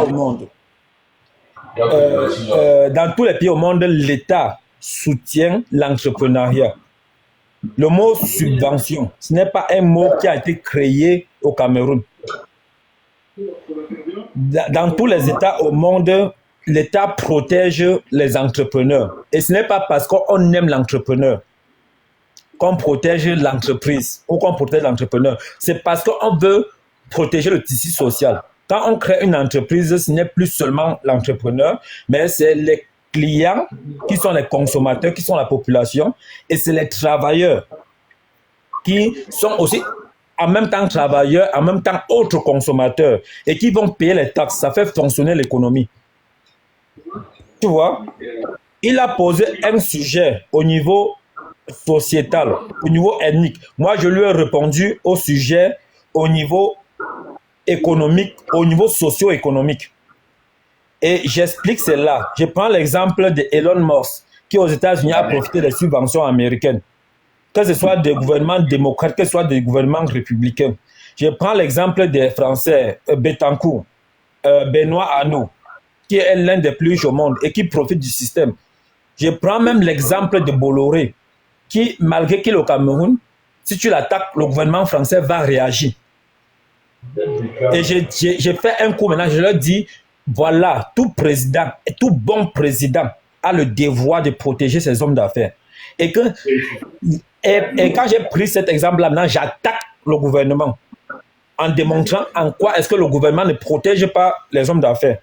au monde, dans tous les pays au monde, l'État soutient l'entrepreneuriat. Le mot subvention, ce n'est pas un mot qui a été créé au Cameroun. Dans tous les États au monde, l'État protège les entrepreneurs. Et ce n'est pas parce qu'on aime l'entrepreneur qu'on protège l'entreprise ou qu'on protège l'entrepreneur. C'est parce qu'on veut protéger le tissu social. Quand on crée une entreprise, ce n'est plus seulement l'entrepreneur, mais c'est les clients qui sont les consommateurs, qui sont la population, et c'est les travailleurs qui sont aussi en même temps travailleurs, en même temps autres consommateurs, et qui vont payer les taxes. Ça fait fonctionner l'économie. Tu vois, il a posé un sujet au niveau sociétal, au niveau ethnique. Moi, je lui ai répondu au sujet au niveau économique, au niveau socio-économique. Et j'explique cela. Je prends l'exemple de Elon Musk, qui aux États-Unis a profité des subventions américaines, que ce soit des gouvernements démocrates, que ce soit des gouvernements républicains. Je prends l'exemple des Français, Bettencourt, Benoît Arnault, qui est l'un des plus riches au monde et qui profite du système. Je prends même l'exemple de Bolloré, qui, malgré qu'il est au Cameroun, si tu l'attaques, le gouvernement français va réagir. Et j'ai fait un coup maintenant, je leur dis, voilà, tout président, tout bon président a le devoir de protéger ses hommes d'affaires. Et quand j'ai pris cet exemple-là, maintenant, j'attaque le gouvernement en démontrant en quoi est-ce que le gouvernement ne protège pas les hommes d'affaires.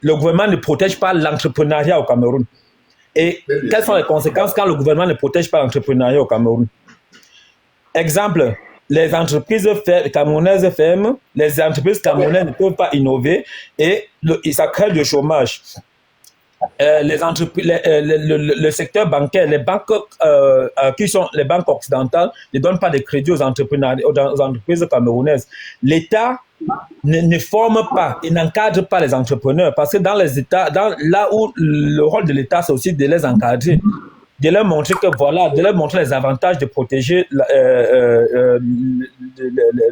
Le gouvernement ne protège pas l'entrepreneuriat au Cameroun. Et quelles sont les conséquences quand le gouvernement ne protège pas l'entrepreneuriat au Cameroun? Exemple, les entreprises camerounaises ferment, les entreprises camerounaises ne peuvent pas innover et ça crée du chômage. Le secteur bancaire, les banques qui sont les banques occidentales ne donnent pas de crédit aux entreprises camerounaises. L'État ne forme pas, il n'encadre pas les entrepreneurs parce que dans les États, là où le rôle de l'État c'est aussi de les encadrer, de leur montrer que voilà, de leur montrer les avantages de protéger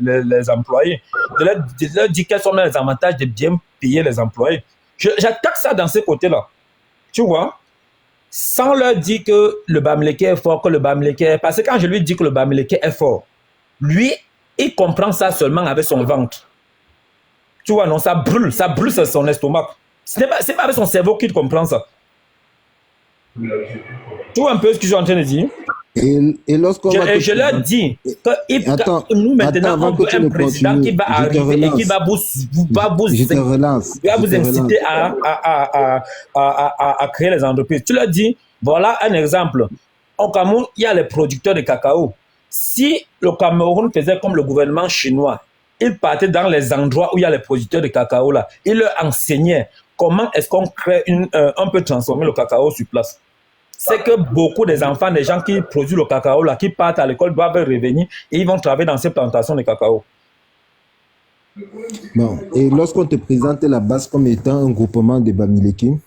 les employés, de leur dire quels sont les avantages de bien payer les employés. J'attaque ça dans ce côté-là. Tu vois, sans leur dire que le Bamileke est fort, que le Bamileke est... Parce que quand je lui dis que le Bamileke est fort, lui, il comprend ça seulement avec son ventre. Tu vois, non, ça brûle son estomac. C'est pas avec son cerveau qu'il comprend ça. Tu vois un peu ce que je suis en train de dire? Et lorsqu'on je leur dis que nous maintenant on veut un président qui va arriver et qui va vous inciter à créer les entreprises. Tu leur dis, voilà un exemple. Au Cameroun, il y a les producteurs de cacao. Si le Cameroun faisait comme le gouvernement chinois, il partait dans les endroits où il y a les producteurs de cacao là, il leur enseignait comment est-ce qu'on crée on peut transformer le cacao sur place. C'est que beaucoup des enfants, des gens qui produisent le cacao, là, qui partent à l'école, doivent revenir et ils vont travailler dans ces plantations de cacao. Bon, et lorsqu'on te présente la base comme étant un groupement de Bamileke,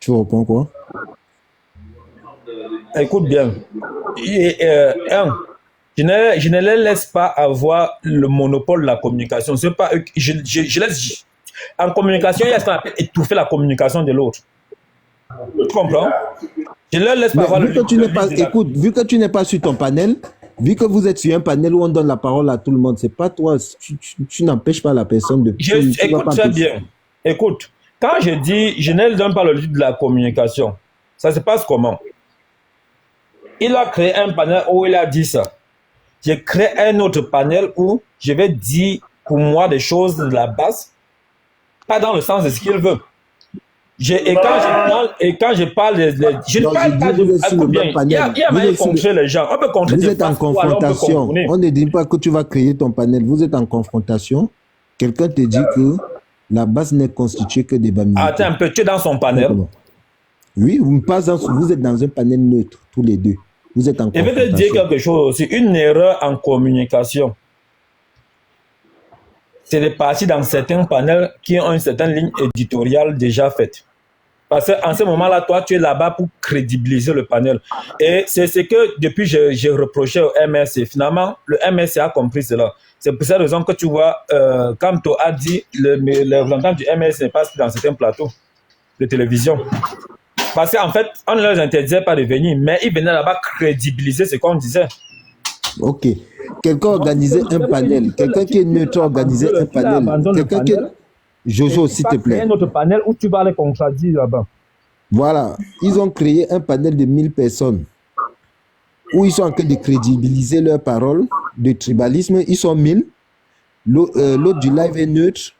tu réponds quoi? Écoute bien. Je ne les laisse pas avoir le monopole de la communication. C'est pas je laisse. En communication, il y a ce qu'on appelle étouffer la communication de l'autre. Tu comprends? Je leur laisse pas avoir vu que tu n'es pas sur ton panel, vu que vous êtes sur un panel où on donne la parole à tout le monde, c'est pas toi, tu n'empêches pas la personne de... Écoute très bien. Écoute, quand je dis, je ne donne pas le livre de la communication, ça se passe comment? Il a créé un panel où il a dit ça. J'ai créé un autre panel où je vais dire pour moi des choses de la base, pas dans le sens de ce qu'il veut. Et quand je parle je ne parle pas de... Il y a moyen de contrer les gens. On peut contrer vous êtes en confrontation. On ne dit pas que tu vas créer ton panel. Vous êtes en confrontation. Quelqu'un te dit que la base n'est constituée que des Bamileke. Attends un peu, tu es dans son panel. Oui, vous êtes dans un panel neutre, tous les deux. Vous êtes en confrontation. Je vais te dire quelque chose aussi. Une erreur en communication. C'est de partir dans certains panels qui ont une certaine ligne éditoriale déjà faite. Parce qu'en ce moment-là, toi, tu es là-bas pour crédibiliser le panel. Et c'est ce que, depuis, j'ai reproché au MRC. Finalement, le MRC a compris cela. C'est pour cette raison que tu vois, quand tu as dit, les représentants du MRC passent dans certains plateaux de télévision. Parce qu'en fait, on ne leur interdisait pas de venir, mais ils venaient là-bas crédibiliser ce qu'on disait. Ok. Quelqu'un organisait un panel. Quelqu'un qui est neutre organisait un panel. Quelqu'un qui est... Jojo, s'il te plaît. Un autre panel où tu vas les contredire là-bas. Voilà. Ils ont créé un panel de 1000 personnes où ils sont en train de crédibiliser leurs paroles de tribalisme. Ils sont 1000. L'autre du live est neutre.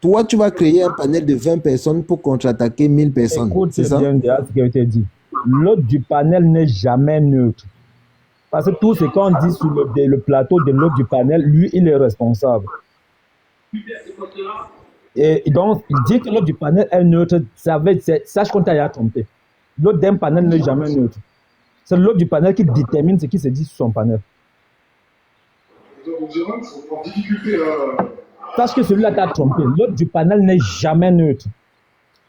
Toi, tu vas créer un panel de 20 personnes pour contre-attaquer 1000 personnes. Écoute C'est ça? bien déjà ce qui a été dit. L'hôte du panel n'est jamais neutre. Parce que tout ce qu'on dit sur le plateau de l'hôte du panel, lui, il est responsable. Et donc, il dit que l'hôte du panel est neutre, sache qu'on t'a trompé. L'hôte d'un panel n'est jamais neutre. C'est l'hôte du panel qui détermine ce qui se dit sur son panel. Sache que celui-là t'a trompé. L'hôte du panel n'est jamais neutre.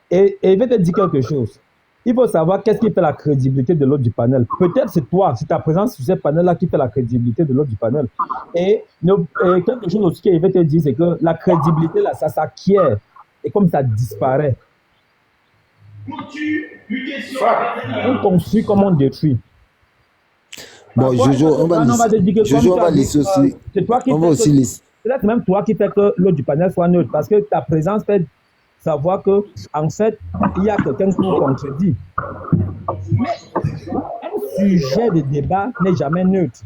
Et il va te dire quelque chose. Il faut savoir qu'est-ce qui fait la crédibilité de l'hôte du panel. Peut-être c'est toi, c'est ta présence sur ce panel-là qui fait la crédibilité de l'hôte du panel. Et quelque chose aussi qu'il va te dire, c'est que la crédibilité, là, ça s'acquiert. Et comme ça disparaît. On construit comme on détruit. Bon, Jojo, on va laisser aussi. C'est toi qui on va aussi laisser. Peut-être même toi qui fais que l'hôte du panel soit neutre. Parce que ta présence fait savoir que, en fait, il y a quelqu'un qui nous contredit. Mais un sujet de débat n'est jamais neutre.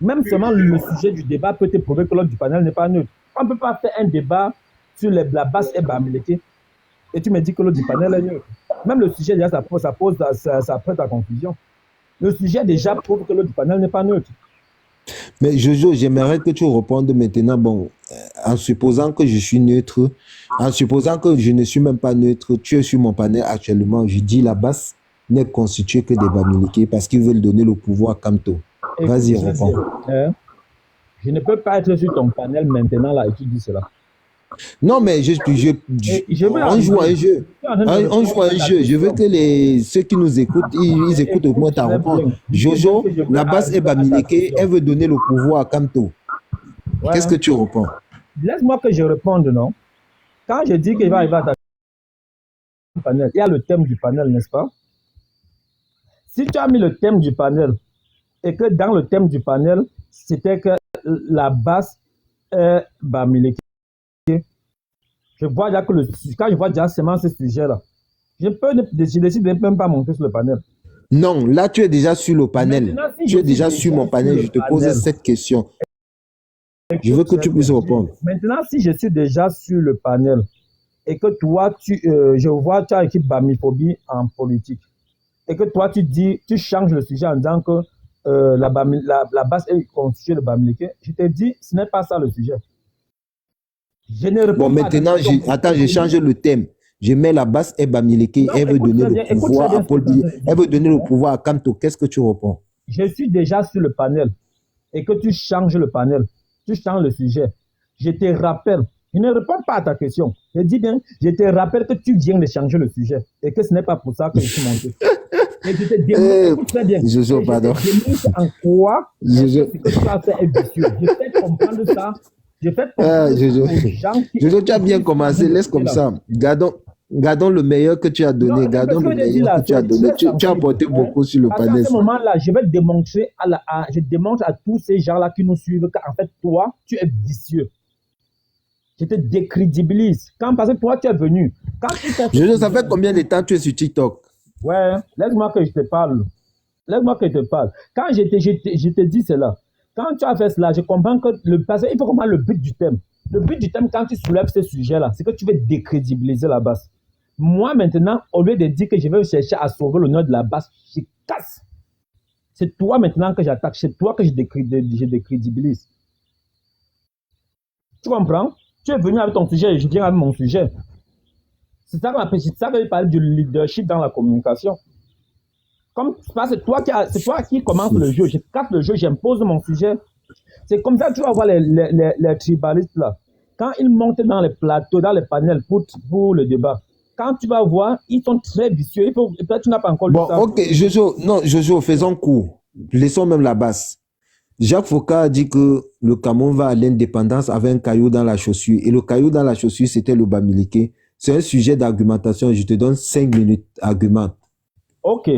Même seulement le sujet du débat peut te prouver que l'hôte du panel n'est pas neutre. On ne peut pas faire un débat sur la base et Bamileke et tu me dis que l'hôte du panel est neutre. Même le sujet, déjà, ça prête à confusion. Le sujet déjà prouve que l'hôte du panel n'est pas neutre. Mais Jojo, j'aimerais que tu répondes maintenant, bon, en supposant que je suis neutre, en supposant que je ne suis même pas neutre, tu es sur mon panel actuellement, je dis la base n'est constituée que des Bamileke parce qu'ils veulent donner le pouvoir à Kamto. Vas-y, réponds. Je ne peux pas être sur ton panel maintenant là et tu dis cela. Non, mais on joue à un jeu. On joue à un jeu. Je veux que ceux qui nous écoutent, ils écoutent au moins ta réponse. Jojo, la base est Bamileke, elle veut donner le pouvoir à Kamto. Ouais. Qu'est-ce que tu réponds? Laisse-moi que je réponde, non? Quand je dis qu'il va arriver à ta panel, il y a le thème du panel, n'est-ce pas? Si tu as mis le thème du panel et que dans le thème du panel, c'était que la base est Bamileke, je vois déjà que quand je vois déjà seulement ce sujet-là, je décide de même pas monter sur le panel. Non, là tu es déjà sur le panel. Si tu es déjà sur mon panel, je te pose cette question. Je veux que tu puisses répondre. Maintenant, si je suis déjà sur le panel et que toi, je vois que tu as équipe Bamiphobie en politique et que toi, tu changes le sujet en disant que la base est constituée de Bamileke, je te dis, ce n'est pas ça le sujet. Je ne réponds pas maintenant, je change le thème. Je mets la base et Bamileke, elle veut donner le pouvoir à Paul Biya, elle veut donner le pouvoir à Kamto. Qu'est-ce que tu réponds? Je suis déjà sur le panel et que tu changes le panel, tu changes le sujet. Je te rappelle, je ne réponds pas à ta question. Je dis bien, je te rappelle que tu viens de changer le sujet et que ce n'est pas pour ça que je suis monté. Et je te démontre très bien. Jojo, pardon. Je démontre en quoi ce que tu as fait est vicieux. Je fais comprendre ça. Jojo, tu as bien commencé, laisse comme ça. Gardons le meilleur que tu as donné. Gardons le meilleur que tu as donné. Tu as apporté beaucoup sur le panel. À ce moment-là, je vais démontrer je démontre à tous ces gens-là qui nous suivent qu'en fait, toi, tu es vicieux. Je te décrédibilise. Parce que toi, tu es venu. Jojo, ça fait combien de temps tu es sur TikTok? Ouais, laisse-moi que je te parle. Quand je te dis cela, quand tu as fait cela, je comprends que parce qu'il faut comprendre le but du thème. Le but du thème, quand tu soulèves ce sujet-là, c'est que tu veux décrédibiliser la base. Moi, maintenant, au lieu de dire que je vais chercher à sauver l'honneur de la base, je casse. C'est toi maintenant que j'attaque, c'est toi que je décrédibilise. Tu comprends? Tu es venu avec ton sujet et je viens avec mon sujet. C'est ça que je parle du leadership dans la communication. C'est toi qui commence le jeu. Je casse le jeu, j'impose mon sujet. C'est comme ça que tu vas voir les tribalistes là. Quand ils montent dans les plateaux, dans les panels pour le débat, quand tu vas voir, ils sont très vicieux. Peut-être tu n'as pas encore lu ça. Ok, Jojo, faisons court. Laissons même la base. Jacques Faucard a dit que le Cameroun va à l'indépendance avec un caillou dans la chaussure. Et le caillou dans la chaussure, c'était le Bamileke. C'est un sujet d'argumentation. Je te donne 5 minutes argument. Ok.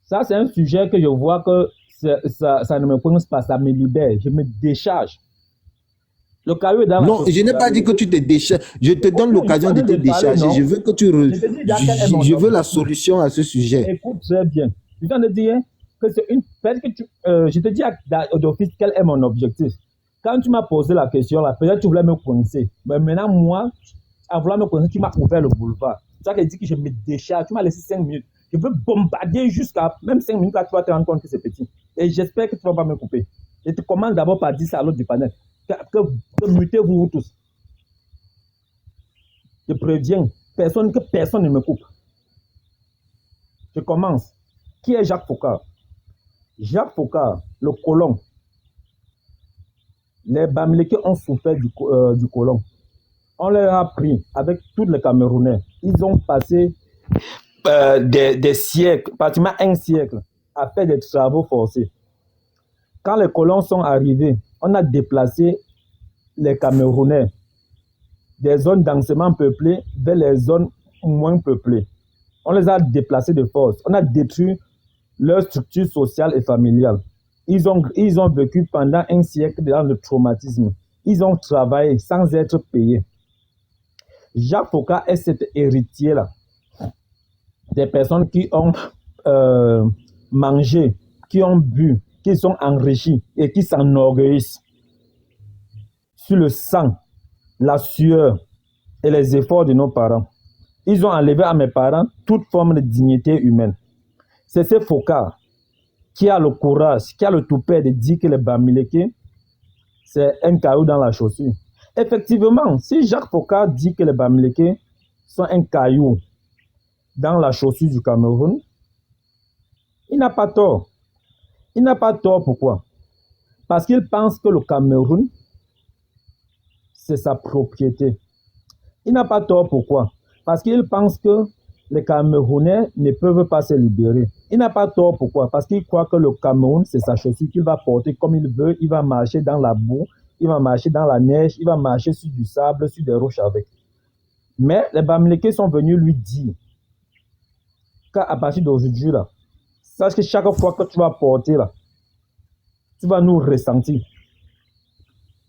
Ça, c'est un sujet que je vois que ça ne me prononce pas, ça me libère, je me décharge. Le caillou est dans la chaussure. Je n'ai pas dit que tu te décharges. Je te donne l'occasion de te décharger. Je veux que je veux la solution à ce sujet. Écoute très bien. Je viens de dire que c'est une. Je te dis d'office quel est mon objectif. Quand tu m'as posé la question, là, peut-être tu voulais me coincer. Mais maintenant, moi, à vouloir me coincer, tu m'as ouvert le boulevard. Tu as dit que je me décharge. Tu m'as laissé 5 minutes. Je veux bombarder jusqu'à même 5 minutes, là, tu vas te rendre compte que c'est petit. Et j'espère que tu ne vas pas me couper. Je te commande d'abord par dire ça à l'autre du panel. Que mutez-vous tous. Je préviens, que personne ne me coupe. Je commence. Qui est Jacques Foccart? Jacques Foccart, le colon. Les Bamileke ont souffert du colon. On leur a pris avec tous les Camerounais. Ils ont passé des siècles, pratiquement un siècle, à faire des travaux forcés. Quand les colons sont arrivés, on a déplacé les Camerounais des zones densément peuplées vers les zones moins peuplées. On les a déplacés de force. On a détruit leur structure sociale et familiale. Ils ont vécu pendant un siècle dans le traumatisme. Ils ont travaillé sans être payés. Jacques Foccart est cet héritier-là. Des personnes qui ont mangé, qui ont bu, qui sont enrichis et qui s'enorgueillissent sur le sang, la sueur et les efforts de nos parents. Ils ont enlevé à mes parents toute forme de dignité humaine. C'est ce Foccart qui a le courage, qui a le toupet de dire que les Bamileke, c'est un caillou dans la chaussure. Effectivement, si Jacques Foccart dit que les Bamileke sont un caillou dans la chaussure du Cameroun, il n'a pas tort. Il n'a pas tort, pourquoi? Parce qu'il pense que le Cameroun, c'est sa propriété. Il n'a pas tort, pourquoi? Parce qu'il pense que les Camerounais ne peuvent pas se libérer. Il n'a pas tort, pourquoi? Parce qu'il croit que le Cameroun, c'est sa chaussure qu'il va porter comme il veut. Il va marcher dans la boue, il va marcher dans la neige, il va marcher sur du sable, sur des roches avec. Mais les Bamileke sont venus lui dire qu'à partir d'aujourd'hui, là, sache que chaque fois que tu vas porter, là, tu vas nous ressentir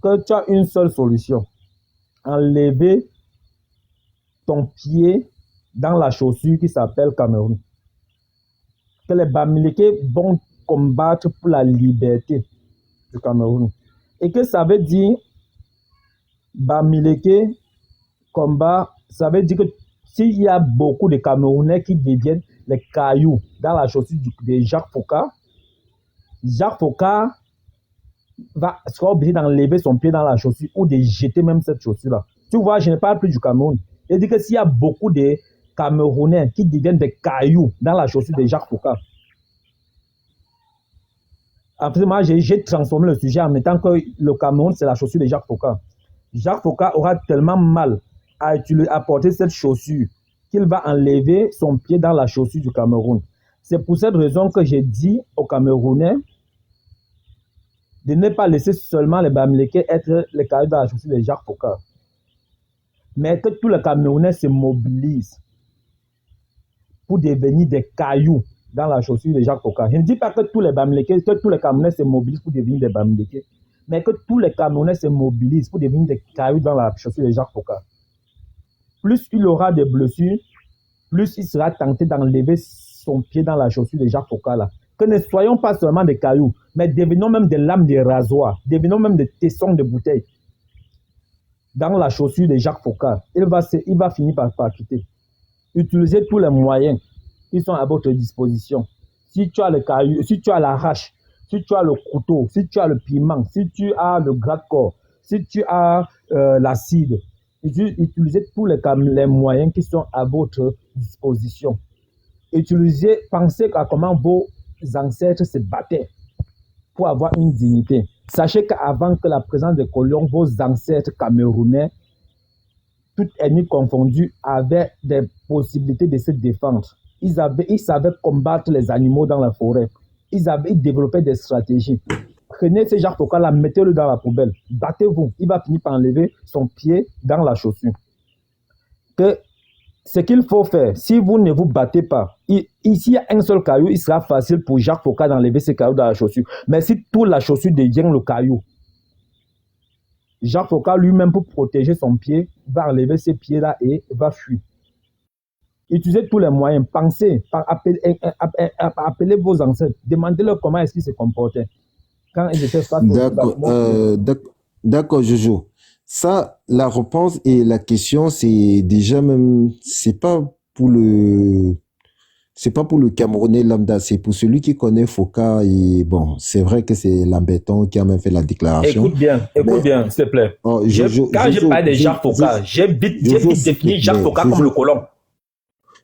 que tu as une seule solution. Enlever ton pied dans la chaussure qui s'appelle Cameroun. Que les Bamileke vont combattre pour la liberté du Cameroun. Et que ça veut dire Bamileke combat, ça veut dire que s'il y a beaucoup de Camerounais qui deviennent les cailloux dans la chaussure de Jacques Foccart, Jacques Foccart sera obligé d'enlever son pied dans la chaussure ou de jeter même cette chaussure-là. Tu vois, je ne parle plus du Cameroun. Je dis que s'il y a beaucoup de Camerounais qui deviennent des cailloux dans la chaussure de Jacques Foccart, après moi, j'ai transformé le sujet en mettant que le Cameroun, c'est la chaussure de Jacques Foccart. Jacques Foccart aura tellement mal à porter cette chaussure qu'il va enlever son pied dans la chaussure du Cameroun. C'est pour cette raison que j'ai dit aux Camerounais de ne pas laisser seulement les Bamileke être les cailloux dans la chaussure de Jacques Foccart, mais que tous les Camerounais se mobilisent pour devenir des cailloux dans la chaussure de Jacques Foccart. Je ne dis pas que tous les Bamileke, que tous les Camerounais se mobilisent pour devenir des Bamileke, mais que tous les Camerounais se mobilisent pour devenir des cailloux dans la chaussure de Jacques Foccart. Plus il aura des blessures, plus il sera tenté d'enlever son pied dans la chaussure de Jacques Foccart là. Que ne soyons pas seulement des cailloux, mais devenons même des lames de rasoir, devenons même des tessons de bouteilles dans la chaussure de Jacques Foccart. Il va finir par quitter. Utilisez tous les moyens qui sont à votre disposition. Si tu as le caillou, si tu as la hache, si tu as le couteau, si tu as le piment, si tu as le gratte-corps, si tu as l'acide, utilisez tous les moyens qui sont à votre disposition. Pensez à comment vos ancêtres se battaient pour avoir une dignité. Sachez qu'avant que la présence des colons, vos ancêtres camerounais, toutes ethnies confondues, avaient des possibilités de se défendre. Ils savaient combattre les animaux dans la forêt. Ils développaient des stratégies. Prenez ce Jacques Foccart là, mettez-le dans la poubelle. Battez-vous. Il va finir par enlever son pied dans la chaussure. Que ce qu'il faut faire, si vous ne vous battez pas, ici il y a un seul caillou, il sera facile pour Jacques Foccart d'enlever ce caillou dans la chaussure. Mais si toute la chaussure devient le caillou, Jacques Foccart lui-même, pour protéger son pied, va enlever ses pieds-là et va fuir. Utilisez tous les moyens. Pensez, appelez vos ancêtres. Demandez-leur comment est-ce qu'ils se comportaient quand ils étaient face D'accord. D'accord, Jojo. Ça, la réponse et la question, c'est déjà même, c'est pas pour le Camerounais lambda, c'est pour celui qui connaît Foucault et bon, c'est vrai que c'est Lamberton qui a même fait la déclaration. Écoute Mais, bien, s'il te plaît. oh, Quand j'ai parlé de Jacques Faucon, j'ai Jojo, vite s'il te défini Jacques plaît, Faucon comme le colon.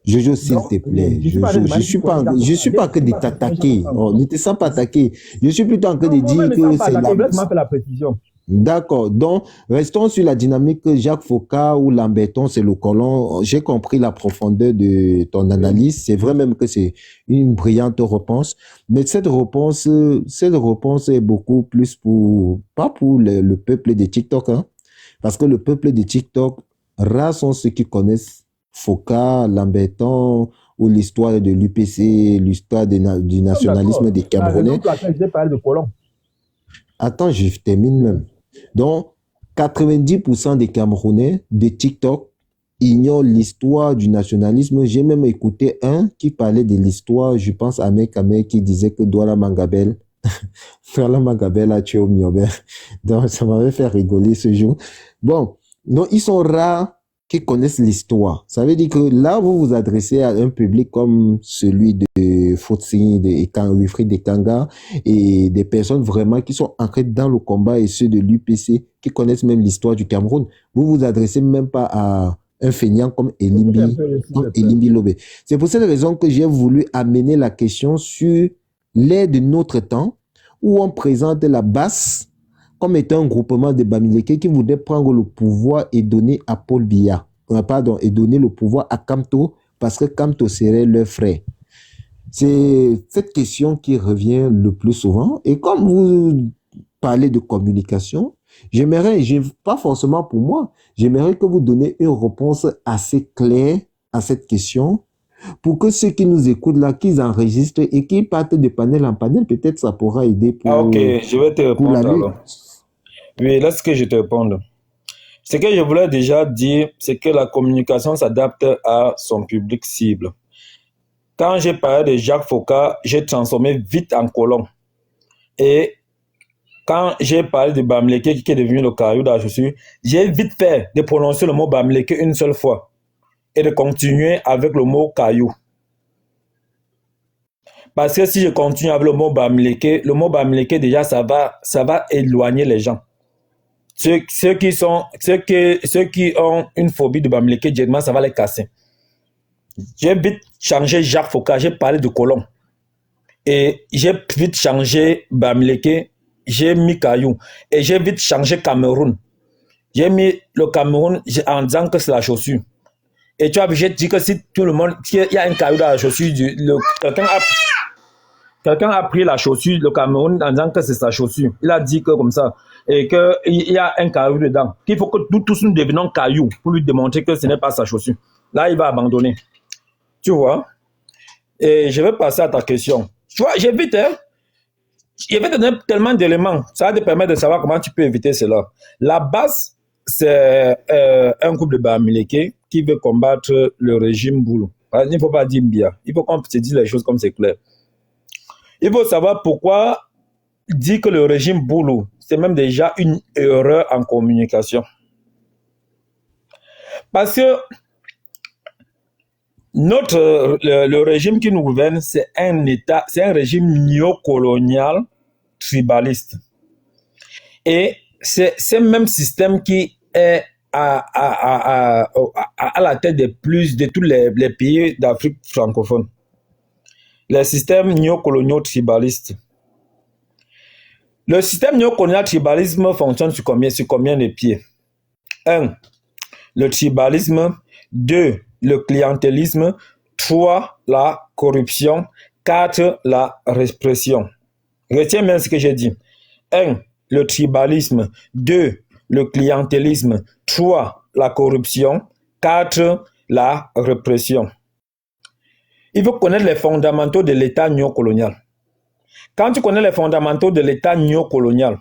Jojo, s'il te plaît, Jojo, je suis pas en train de t'attaquer. Oh, ne te sens pas attaqué. Je suis plutôt en train de dire que c'est la, Laisse-moi faire la précision. d'accord. Donc, restons sur la dynamique que Jacques Faucon ou Lamberton, c'est le colon. J'ai compris la profondeur de ton analyse. C'est vrai même que c'est une brillante réponse. Mais cette réponse est beaucoup plus pas pour le peuple de TikTok, hein. Parce que le peuple de TikTok, rares sont ceux qui connaissent Faucon, Lamberton, ou l'histoire de l'UPC, l'histoire du nationalisme des Camerounais. J'ai parlé de colon. Attends, je termine même. Donc, 90% des Camerounais de TikTok ignorent l'histoire du nationalisme. J'ai même écouté un qui parlait de l'histoire, je pense à Mekame, qui disait que Douala Mangabel, Douala Mangabel a tué au Miobé. Donc, ça m'avait fait rigoler ce jour. Bon, donc ils sont rares qui connaissent l'histoire. Ça veut dire que là, vous vous adressez à un public comme celui de Fotsi, de Wilfried de Kanga, et des personnes vraiment qui sont ancrées dans le combat et ceux de l'UPC qui connaissent même l'histoire du Cameroun. Vous vous adressez même pas à un feignant comme Elimbi Lobé. C'est pour cette raison que j'ai voulu amener la question sur l'ère de notre temps où on présente la basse comme étant un groupement de Bamileke qui voulait prendre le pouvoir et donner à Paul Biya. Et donner le pouvoir à Kamto parce que Kamto serait leur frère. C'est cette question qui revient le plus souvent. Et comme vous parlez de communication, pas forcément pour moi, j'aimerais que vous donniez une réponse assez claire à cette question pour que ceux qui nous écoutent là, qu'ils enregistrent et qu'ils partent de panel en panel, peut-être ça pourra aider pour, ok, je vais te répondre alors. Oui, là, ce que je te réponds. Ce que je voulais déjà dire, c'est que la communication s'adapte à son public cible. Quand j'ai parlé de Jacques Faucon, j'ai transformé vite en colon. Et quand j'ai parlé de Bamileke qui est devenu le caillou dans la chaussure, j'ai vite fait de prononcer le mot Bamileke une seule fois et de continuer avec le mot caillou. Parce que si je continue avec le mot Bamileke déjà, ça va éloigner les gens. Ceux qui ont une phobie de Bamileke, directement, ça va les casser. J'ai vite changé Jacques Faucon, j'ai parlé de colon. Et j'ai vite changé Bamileke, j'ai mis Caillou. Et j'ai vite changé Cameroun. J'ai mis le Cameroun en disant que c'est la chaussure. Et tu vois, j'ai dit que si tout le monde, s'il y a un caillou dans la chaussure, quelqu'un a pris la chaussure, le Cameroun, en disant que c'est sa chaussure. Il a dit que comme ça, et qu'il y a un caillou dedans. Qu'il faut que nous tous nous devenons cailloux pour lui démontrer que ce n'est pas sa chaussure. Là, il va abandonner. Tu vois? Et je vais passer à ta question. Tu vois, je vais te donner tellement d'éléments. Ça va te permettre de savoir comment tu peux éviter cela. La base, c'est un groupe de Bamileke qui veut combattre le régime Boulou. Il ne faut pas dire Biya. Il faut qu'on se dise les choses comme c'est clair. Il faut savoir pourquoi dire que le régime Boulou, c'est même déjà une erreur en communication. Parce que le régime qui nous gouverne, c'est un régime néocolonial tribaliste. Et c'est ce même système qui est à la tête de tous les pays d'Afrique francophone. Les systèmes néocoloniaux tribalistes. Le système néocolonial tribalisme fonctionne sur combien de pieds? 1. Le tribalisme. 2. Le clientélisme. 3. La corruption. 4. La répression. Retiens bien ce que j'ai dit. 1. Le tribalisme. 2. Le clientélisme. 3. La corruption. 4. La répression. Il faut connaître les fondamentaux de l'État néocolonial. Quand tu connais les fondamentaux de l'État néocolonial,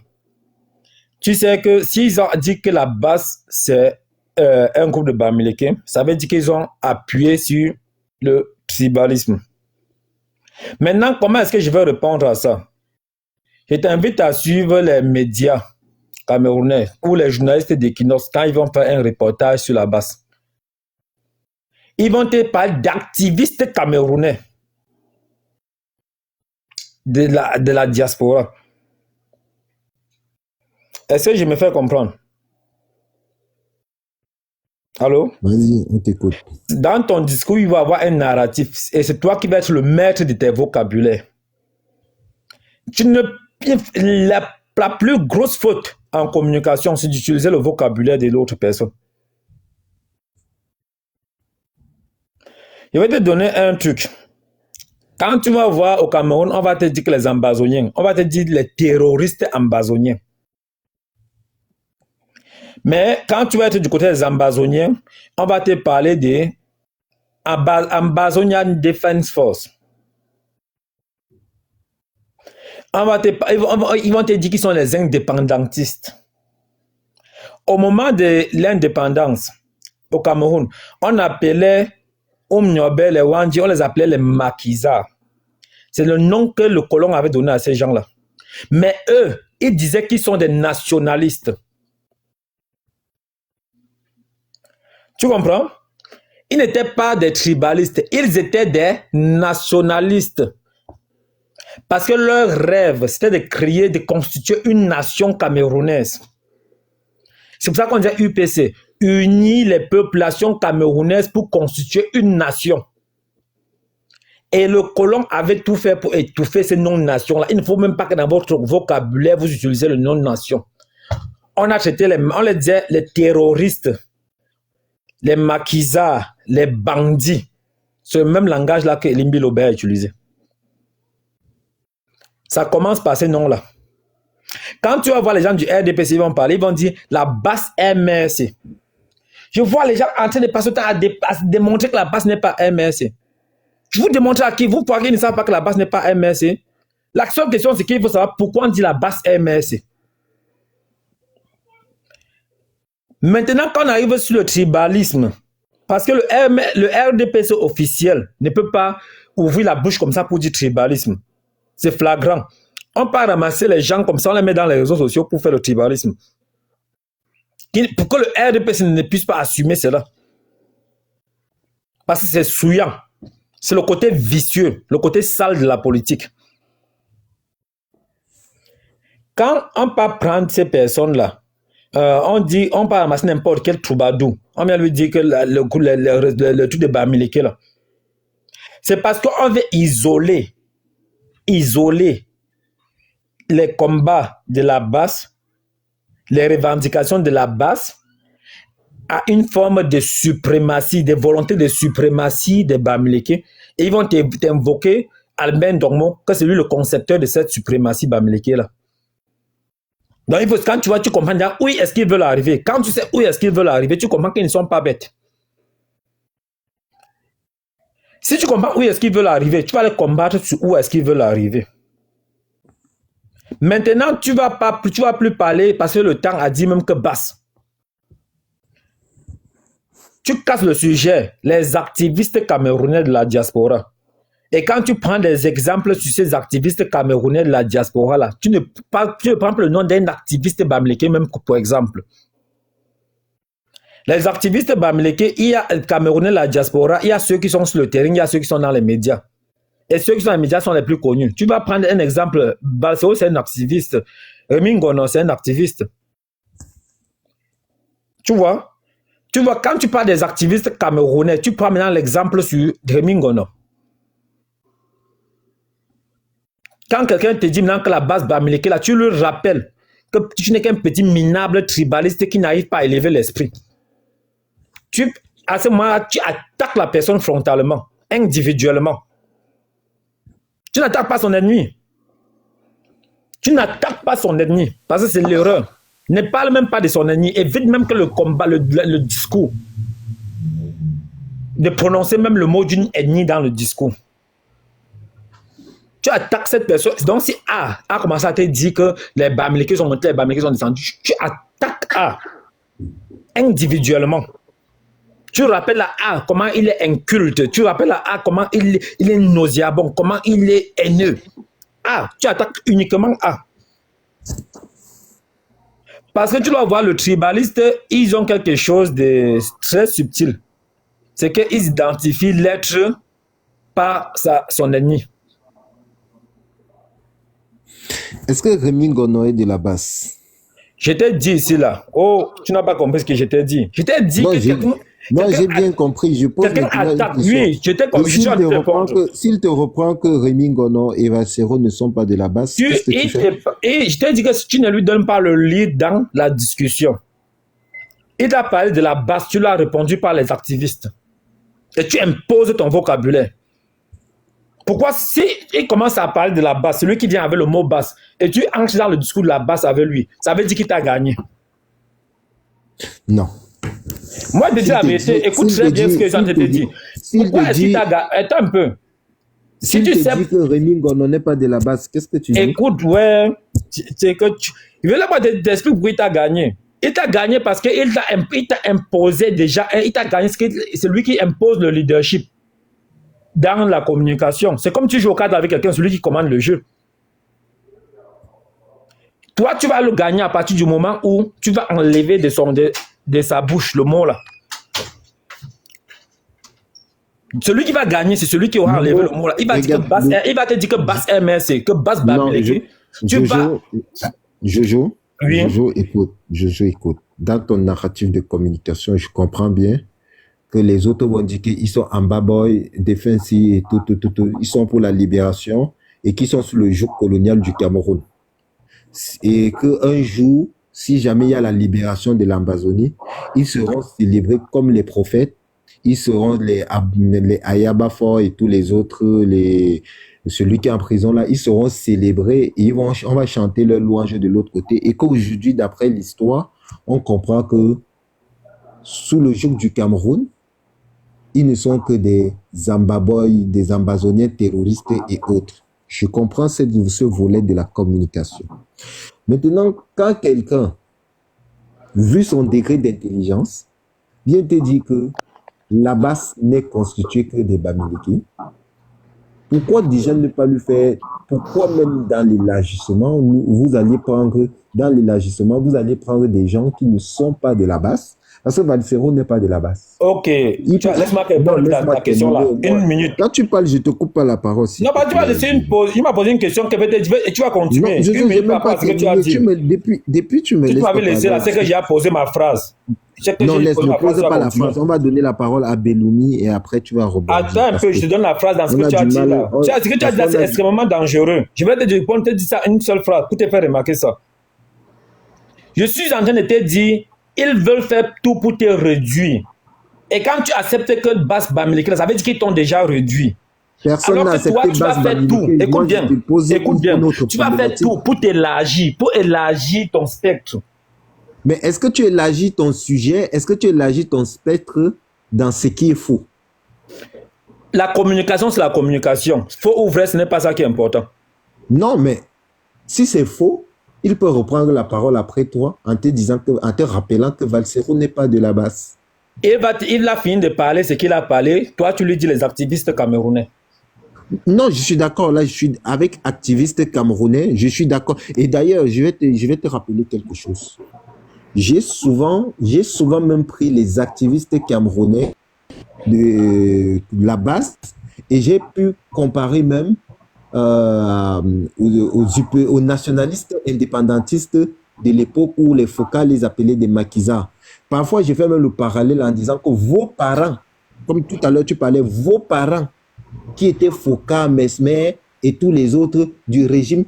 tu sais que s'ils ont dit que la base, c'est un groupe de Bamileke, ça veut dire qu'ils ont appuyé sur le tribalisme. Maintenant, comment est-ce que je vais répondre à ça? Je t'invite à suivre les médias camerounais ou les journalistes d'Equinox, quand ils vont faire un reportage sur la base, ils vont te parler d'activistes camerounais de la diaspora. Est-ce que je me fais comprendre? Allô? Vas-y, on t'écoute. Dans ton discours, il va y avoir un narratif et c'est toi qui vas être le maître de tes vocabulaires. La plus grosse faute en communication, c'est d'utiliser le vocabulaire de l'autre personne. Je vais te donner un truc. Quand tu vas voir au Cameroun, on va te dire que les ambazoniens, on va te dire les terroristes ambazoniens. Mais quand tu vas être du côté des ambazoniens, on va te parler des Ambazonian Defense Force. Ils vont te dire qu'ils sont les indépendantistes. Au moment de l'indépendance, au Cameroun, on appelait les Wandji, on les appelait les maquisards. C'est le nom que le colon avait donné à ces gens-là. Mais eux, ils disaient qu'ils sont des nationalistes. Tu comprends? Ils n'étaient pas des tribalistes, ils étaient des nationalistes. Parce que leur rêve, c'était de créer, de constituer une nation camerounaise. C'est pour ça qu'on disait UPC, unir les populations camerounaises pour constituer une nation. Et le colon avait tout fait pour étouffer ces non-nations-là. Il ne faut même pas que dans votre vocabulaire, vous utilisez le nom nation. On a traité on les disait les terroristes, les maquisards, les bandits. C'est le même langage-là que Limbi Lobé a utilisé. Ça commence par ces noms-là. Quand tu vas voir les gens du RDPC, ils vont parler, ils vont dire la base MRC. Je vois les gens en train de passer le temps à démontrer que la base n'est pas MRC. Je vous démontre à qui vous croyez qu'ils ne savent pas que la base n'est pas MRC. La seule question, c'est qu'il faut savoir pourquoi on dit la base MRC. Maintenant, quand on arrive sur le tribalisme, parce que le RDPC officiel ne peut pas ouvrir la bouche comme ça pour dire tribalisme. C'est flagrant. On peut ramasser les gens comme ça, on les met dans les réseaux sociaux pour faire le tribalisme. Pour que le RDPC ne puisse pas assumer cela. Parce que c'est souillant. C'est le côté vicieux, le côté sale de la politique. Quand on peut prendre ces personnes-là, on peut ramasser n'importe quel troubadour. On vient lui dire que le truc de Bamileke là. C'est parce qu'on veut isoler les combats de la base, les revendications de la base à une forme de suprématie, de volonté de suprématie des Bamileke. Et ils vont t'invoquer Albin Dormo, que c'est lui le concepteur de cette suprématie Bamileke là. Donc il faut, quand tu vois, tu comprends où est-ce qu'ils veulent arriver. Quand tu sais où est-ce qu'ils veulent arriver, tu comprends qu'ils ne sont pas bêtes. Si tu comprends où est-ce qu'ils veulent arriver, tu vas les combattre sur où est-ce qu'ils veulent arriver. Maintenant, tu vas plus parler parce que le temps a dit même que basse. Tu casses le sujet, les activistes camerounais de la diaspora. Et quand tu prends des exemples sur ces activistes camerounais de la diaspora là, tu ne prends le nom d'un activiste bamileke même pour exemple. Les activistes bamileke, il y a camerounais de la diaspora, il y a ceux qui sont sur le terrain, il y a ceux qui sont dans les médias. Et ceux qui sont dans les médias sont les plus connus. Tu vas prendre un exemple, Balseo c'est un activiste, Rémi Ngono c'est un activiste. Tu vois, quand tu parles des activistes camerounais, tu prends maintenant l'exemple sur Rémi Ngono. Quand quelqu'un te dit maintenant que la base Bamileke, là, tu lui rappelles que tu n'es qu'un petit minable tribaliste qui n'arrive pas à élever l'esprit. À ce moment-là, tu attaques la personne frontalement, individuellement. Tu n'attaques pas son ennemi. Tu n'attaques pas son ennemi, parce que c'est l'erreur. Ne parle même pas de son ennemi. Évite même que le combat, le discours. De prononcer même le mot d'une ennemi dans le discours. Tu attaques cette personne. Donc, si A a commencé à te dire que les Bamileke sont montés, les Bamileke sont descendus, tu attaques A individuellement. Tu rappelles à A comment il est inculte. Tu rappelles à A comment il est nauséabond, comment il est haineux. A, tu attaques uniquement A. Parce que tu dois voir, le tribaliste, ils ont quelque chose de très subtil. C'est qu'ils identifient l'être par son ennemi. Est-ce que Rémi Ngono est de la basse? Je t'ai dit ici, là. Oh, tu n'as pas compris ce que je t'ai dit. Je t'ai dit Non, que j'ai bien compris. Je pose quelqu'un maintenant une attaque. question. Oui, je t'ai Et compris. s'il te reprend que Rémi Ngono et Valsero ne sont pas de la basse, qu'est-ce que tu fais? Et je t'ai dit que si tu ne lui donnes pas le lead dans la discussion, il t'a parlé de la basse, tu l'as répondu par les activistes. Et tu imposes ton vocabulaire. Pourquoi si il commence à parler de la basse, c'est lui qui vient avec le mot basse, et tu entres dans le discours de la basse avec lui, ça veut dire qu'il t'a gagné. Non. Moi, je te dis la vérité, écoute très bien ce que je te dis. Pourquoi est-ce qu'il t'a gagné? Attends un peu. Si tu sais que Rémi Ngono n'est pas de la basse, qu'est-ce que tu dis? Écoute, ouais, c'est que je vais là-bas t'expliquer pourquoi il t'a gagné. Il t'a gagné parce qu'il t'a imposé déjà, il t'a gagné, c'est lui qui impose le leadership dans la communication. C'est comme tu joues au cadre avec quelqu'un, celui qui commande le jeu. Toi, tu vas le gagner à partir du moment où tu vas enlever de sa bouche le mot là. Celui qui va gagner, c'est celui qui aura enlevé le mot là. Il va te dire que basse MRC, que basse Bamileke. Jojo, oui. Jojo, écoute. Dans ton narratif de communication, je comprends bien que les autres vont dire qu'ils sont en baboy, défensifs et tout. Ils sont pour la libération et qui sont sous le joug colonial du Cameroun. Et qu'un jour, si jamais il y a la libération de l'Amazonie, ils seront célébrés comme les prophètes. Ils seront les Ayabafor et tous les autres, celui qui est en prison là, ils seront célébrés et on va chanter leur louange de l'autre côté. Et qu'aujourd'hui, d'après l'histoire, on comprend que sous le joug du Cameroun, ils ne sont que des Zambaboy, des Ambazoniens terroristes et autres. Je comprends ce volet de la communication. Maintenant, quand quelqu'un, vu son degré d'intelligence, vient te dire que la basse n'est constituée que des Bamileke, pourquoi déjà ne pas lui faire, pourquoi même dans l'élargissement, vous allez prendre des gens qui ne sont pas de la basse, parce que Valsero n'est pas de la basse. Ok, laisse-moi répondre à ta question là. Une minute. Quand tu parles, je te coupe pas la parole. Non, bah, tu vas laisser une pause. Il m'a posé une question et tu vas continuer. Non, je n'ai même pas ce que tu as dit. Depuis, tu me laisses. Tu m'avais laissé là, c'est que j'ai posé ma phrase. Non, ne pose pas la phrase. On va donner la parole à Belloumi et après tu vas rebondir. Attends un peu, je te donne la phrase dans ce que tu as dit là. Ce que tu as dit là, c'est extrêmement dangereux. Je vais te répondre, te dire ça une seule phrase pour te faire remarquer ça. Je suis en train de te dire, ils veulent faire tout pour te réduire. Et quand tu acceptes que Basse Bamileke, ça veut dire qu'ils t'ont déjà réduit. Personne n'a accepté toi, tu vas faire tout. Écoute bien. Tu vas faire tout pour t'élargir, pour élargir ton spectre. Mais est-ce que tu élargis ton sujet, est-ce que tu élargis ton spectre dans ce qui est faux? La communication, c'est la communication. Faux ou vrai, ce n'est pas ça qui est important. Non, mais si c'est faux, il peut reprendre la parole après toi en te rappelant que Valsero n'est pas de la basse. Il a fini de parler ce qu'il a parlé. Toi, tu lui dis les activistes camerounais. Non, je suis d'accord. Là, je suis avec activistes camerounais. Je suis d'accord. Et d'ailleurs, je vais te rappeler quelque chose. J'ai souvent même pris les activistes camerounais de la basse et j'ai pu comparer même aux nationalistes indépendantistes de l'époque où les Foucault les appelaient des maquisards. Parfois, j'ai fait même le parallèle en disant que vos parents, comme tout à l'heure tu parlais, vos parents qui étaient Foucault, Mesmer et tous les autres du régime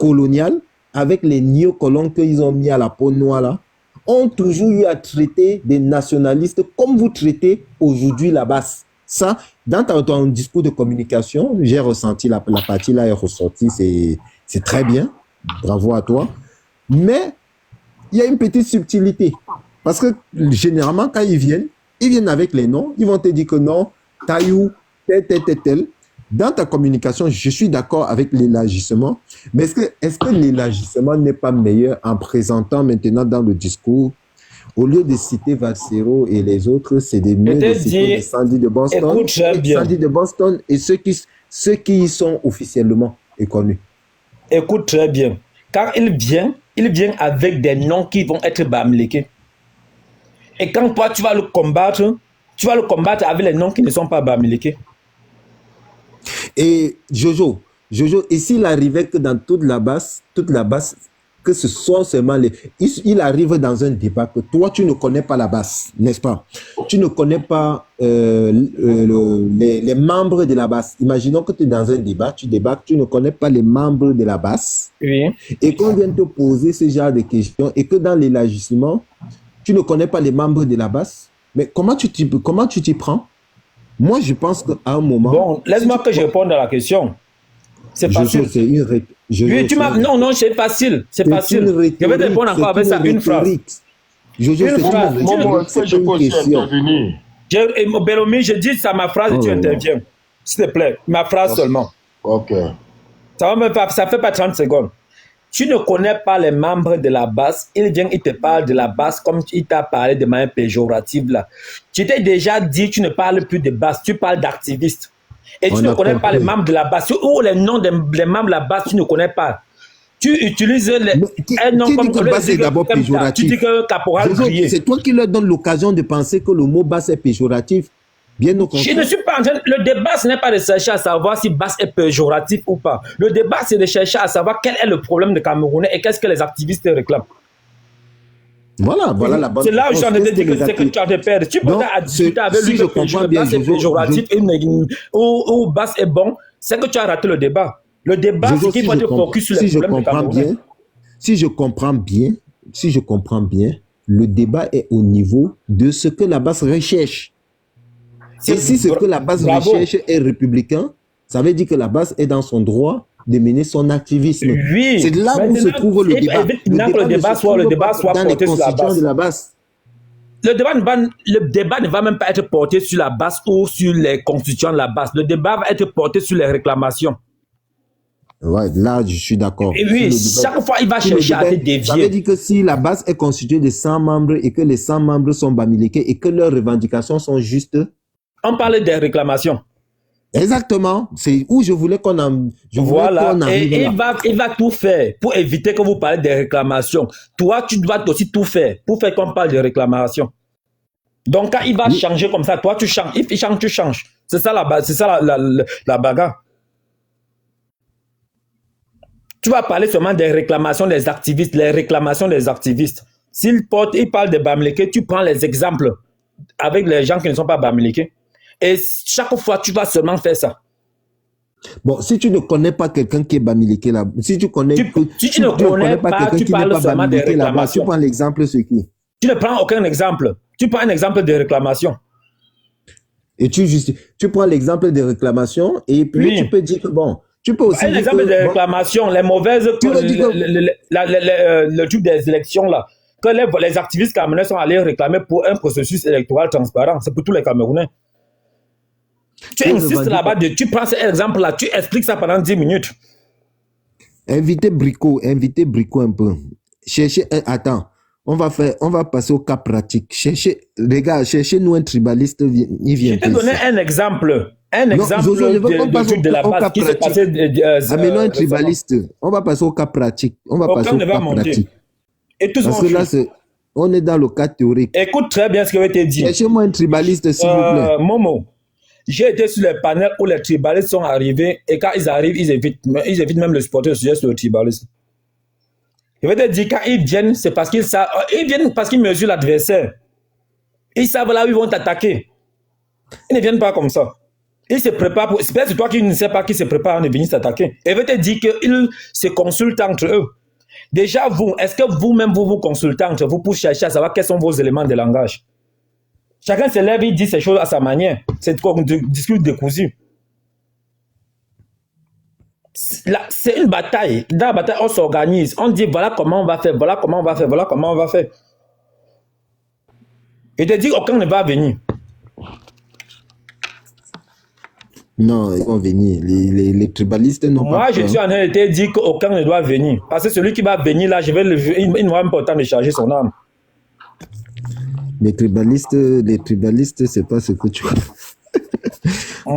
colonial, avec les néocolons qu'ils ont mis à la peau noire là, ont toujours eu à traiter des nationalistes comme vous traitez aujourd'hui la basse. Ça, dans ton discours de communication, j'ai ressenti la partie là est ressortie, c'est très bien, bravo à toi. Mais il y a une petite subtilité. Parce que généralement, quand ils viennent avec les noms, ils vont te dire que non, Taïou, tel. Dans ta communication, je suis d'accord avec l'élargissement, mais est-ce que l'élargissement n'est pas meilleur en présentant maintenant dans le discours, au lieu de citer Valsero et les autres, c'est de mieux de citer les Sandy de Boston, et ceux qui y sont officiellement connus. Écoute très bien. Quand il vient, il vient avec des noms qui vont être bamileke. Et quand toi, tu vas le combattre avec les noms qui ne sont pas bamileke. Et Jojo, et s'il arrivait que dans toute la base, que ce soit seulement il arrive dans un débat que toi, tu ne connais pas la base, n'est-ce pas? Tu ne connais pas les membres de la base. Imaginons que tu es dans un débat, tu débattes, tu ne connais pas les membres de la base. Oui. Et qu'on vient te poser ce genre de questions et que dans l'élargissement, tu ne connais pas les membres de la base. Mais comment tu t'y prends? Moi, je pense qu'à un moment... Bon, laisse-moi que je réponde à la question. C'est facile. Non, c'est facile. C'est facile. Je vais te répondre encore avec ça, une phrase. Jojo, est-ce que je peux aussi intervenir? Bellomi, je dis ça ma phrase et tu interviens. S'il te plaît, ma phrase seulement. Ok. Ça fait pas 30 secondes. Tu ne connais pas les membres de la base, il vient, il te parle de la base comme il t'a parlé de manière péjorative là. Tu t'es déjà dit, tu ne parles plus de base, tu parles d'activiste. Et tu ne connais pas les membres de la base, ou les noms des membres de la base, tu ne connais pas. Tu utilises un nom comme base est d'abord péjoratif. Tu dis que caporal grillé. C'est toi qui leur donnes l'occasion de penser que le mot base est péjoratif. Bien au contraire. Je ne suis pas en train. Le débat, ce n'est pas de chercher à savoir si base est péjoratif ou pas. Le débat, c'est de chercher à savoir quel est le problème des Camerounais et qu'est-ce que les activistes réclament. Voilà la bonne. C'est là où j'en ai dit que c'est que tu as de perdre. Tu peux discuter avec lui que base est péjoratif ou base est bon. C'est que tu as raté le débat. Le débat, c'est qu'il faut te focus sur les problèmes des Camerounais. Si je comprends bien, le débat est au niveau de ce que la base recherche. Et si ce que la base recherche est républicain, ça veut dire que la base est dans son droit de mener son activisme. Oui. C'est là où se trouve le débat. Le débat soit dans les porté sur la base. De la base. Le débat ne va même pas être porté sur la base ou sur les constitutions de la base. Le débat va être porté sur les réclamations. Ouais, là, je suis d'accord. Et oui, chaque fois, il va chercher à te dévier. Ça veut dire que si la base est constituée de 100 membres et que les 100 membres sont bamilekés et que leurs revendications sont justes. On parlait des réclamations. Exactement. C'est où je voulais qu'on en... Voilà. Et il va tout faire pour éviter que vous parlez des réclamations. Toi, tu dois aussi tout faire pour faire qu'on parle de réclamations. Donc, quand il va changer comme ça, toi, tu changes. Il change, tu changes. C'est ça la base. C'est ça la bagarre. Tu vas parler seulement des réclamations des activistes, les réclamations des activistes. Il parle de Bamileke, tu prends les exemples avec les gens qui ne sont pas Bamileke. Et chaque fois, tu vas seulement faire ça. Bon, si tu ne connais pas quelqu'un qui est Bamileke là, si tu connais... Tu ne connais pas, tu parles seulement des réclamations. Tu prends l'exemple, c'est qui? Tu ne prends aucun exemple. Tu prends un exemple de réclamation. Et tu prends l'exemple de réclamation et puis tu peux dire que bon... Tu peux aussi un exemple de réclamation, les mauvaises, le truc des élections là, que les activistes camerounais sont allés réclamer pour un processus électoral transparent. C'est pour tous les Camerounais. Tu insistes là-bas, tu prends cet exemple-là, tu expliques ça pendant 10 minutes. Invitez Brico un peu. Attends, on va passer au cas pratique. Cherchez-nous un tribaliste, il vient. Je te donner un exemple. De la base qui s'est passé. Amenons un tribaliste. On va passer au cas pratique. Pratique. Et tous parce que là, on est dans le cas théorique. Écoute très bien ce que je vais te dire. Cherchez-moi un tribaliste, s'il vous plaît. Momo, j'ai été sur les panels où les tribalistes sont arrivés et quand ils arrivent, ils évitent même le supporter sur le tribaliste. Je vais te dire, quand ils viennent, c'est parce qu'ils savent. Ils viennent parce qu'ils mesurent l'adversaire. Ils savent là où ils vont t'attaquer. Ils ne viennent pas comme ça. Ils se préparent pour... C'est peut-être toi qui ne sais pas qui se prépare à venir s'attaquer. Et je vais te dire qu'ils se consultent entre eux. Déjà, vous, est-ce que vous-même, vous consultez entre vous pour chercher à savoir quels sont vos éléments de langage? Chacun se lève, il dit ces choses à sa manière. C'est comme un discours décousu. C'est une bataille. Dans la bataille, on s'organise. On dit voilà comment on va faire, voilà comment on va faire, voilà comment on va faire. Et te dit aucun ne va venir. Non, ils vont venir. Les tribalistes n'ont pas. Moi, je suis en train de te dire qu'aucun ne doit venir. Parce que celui qui va venir là, il n'aura même pas le temps de charger son âme. Les tribalistes, c'est pas ce que tu vois.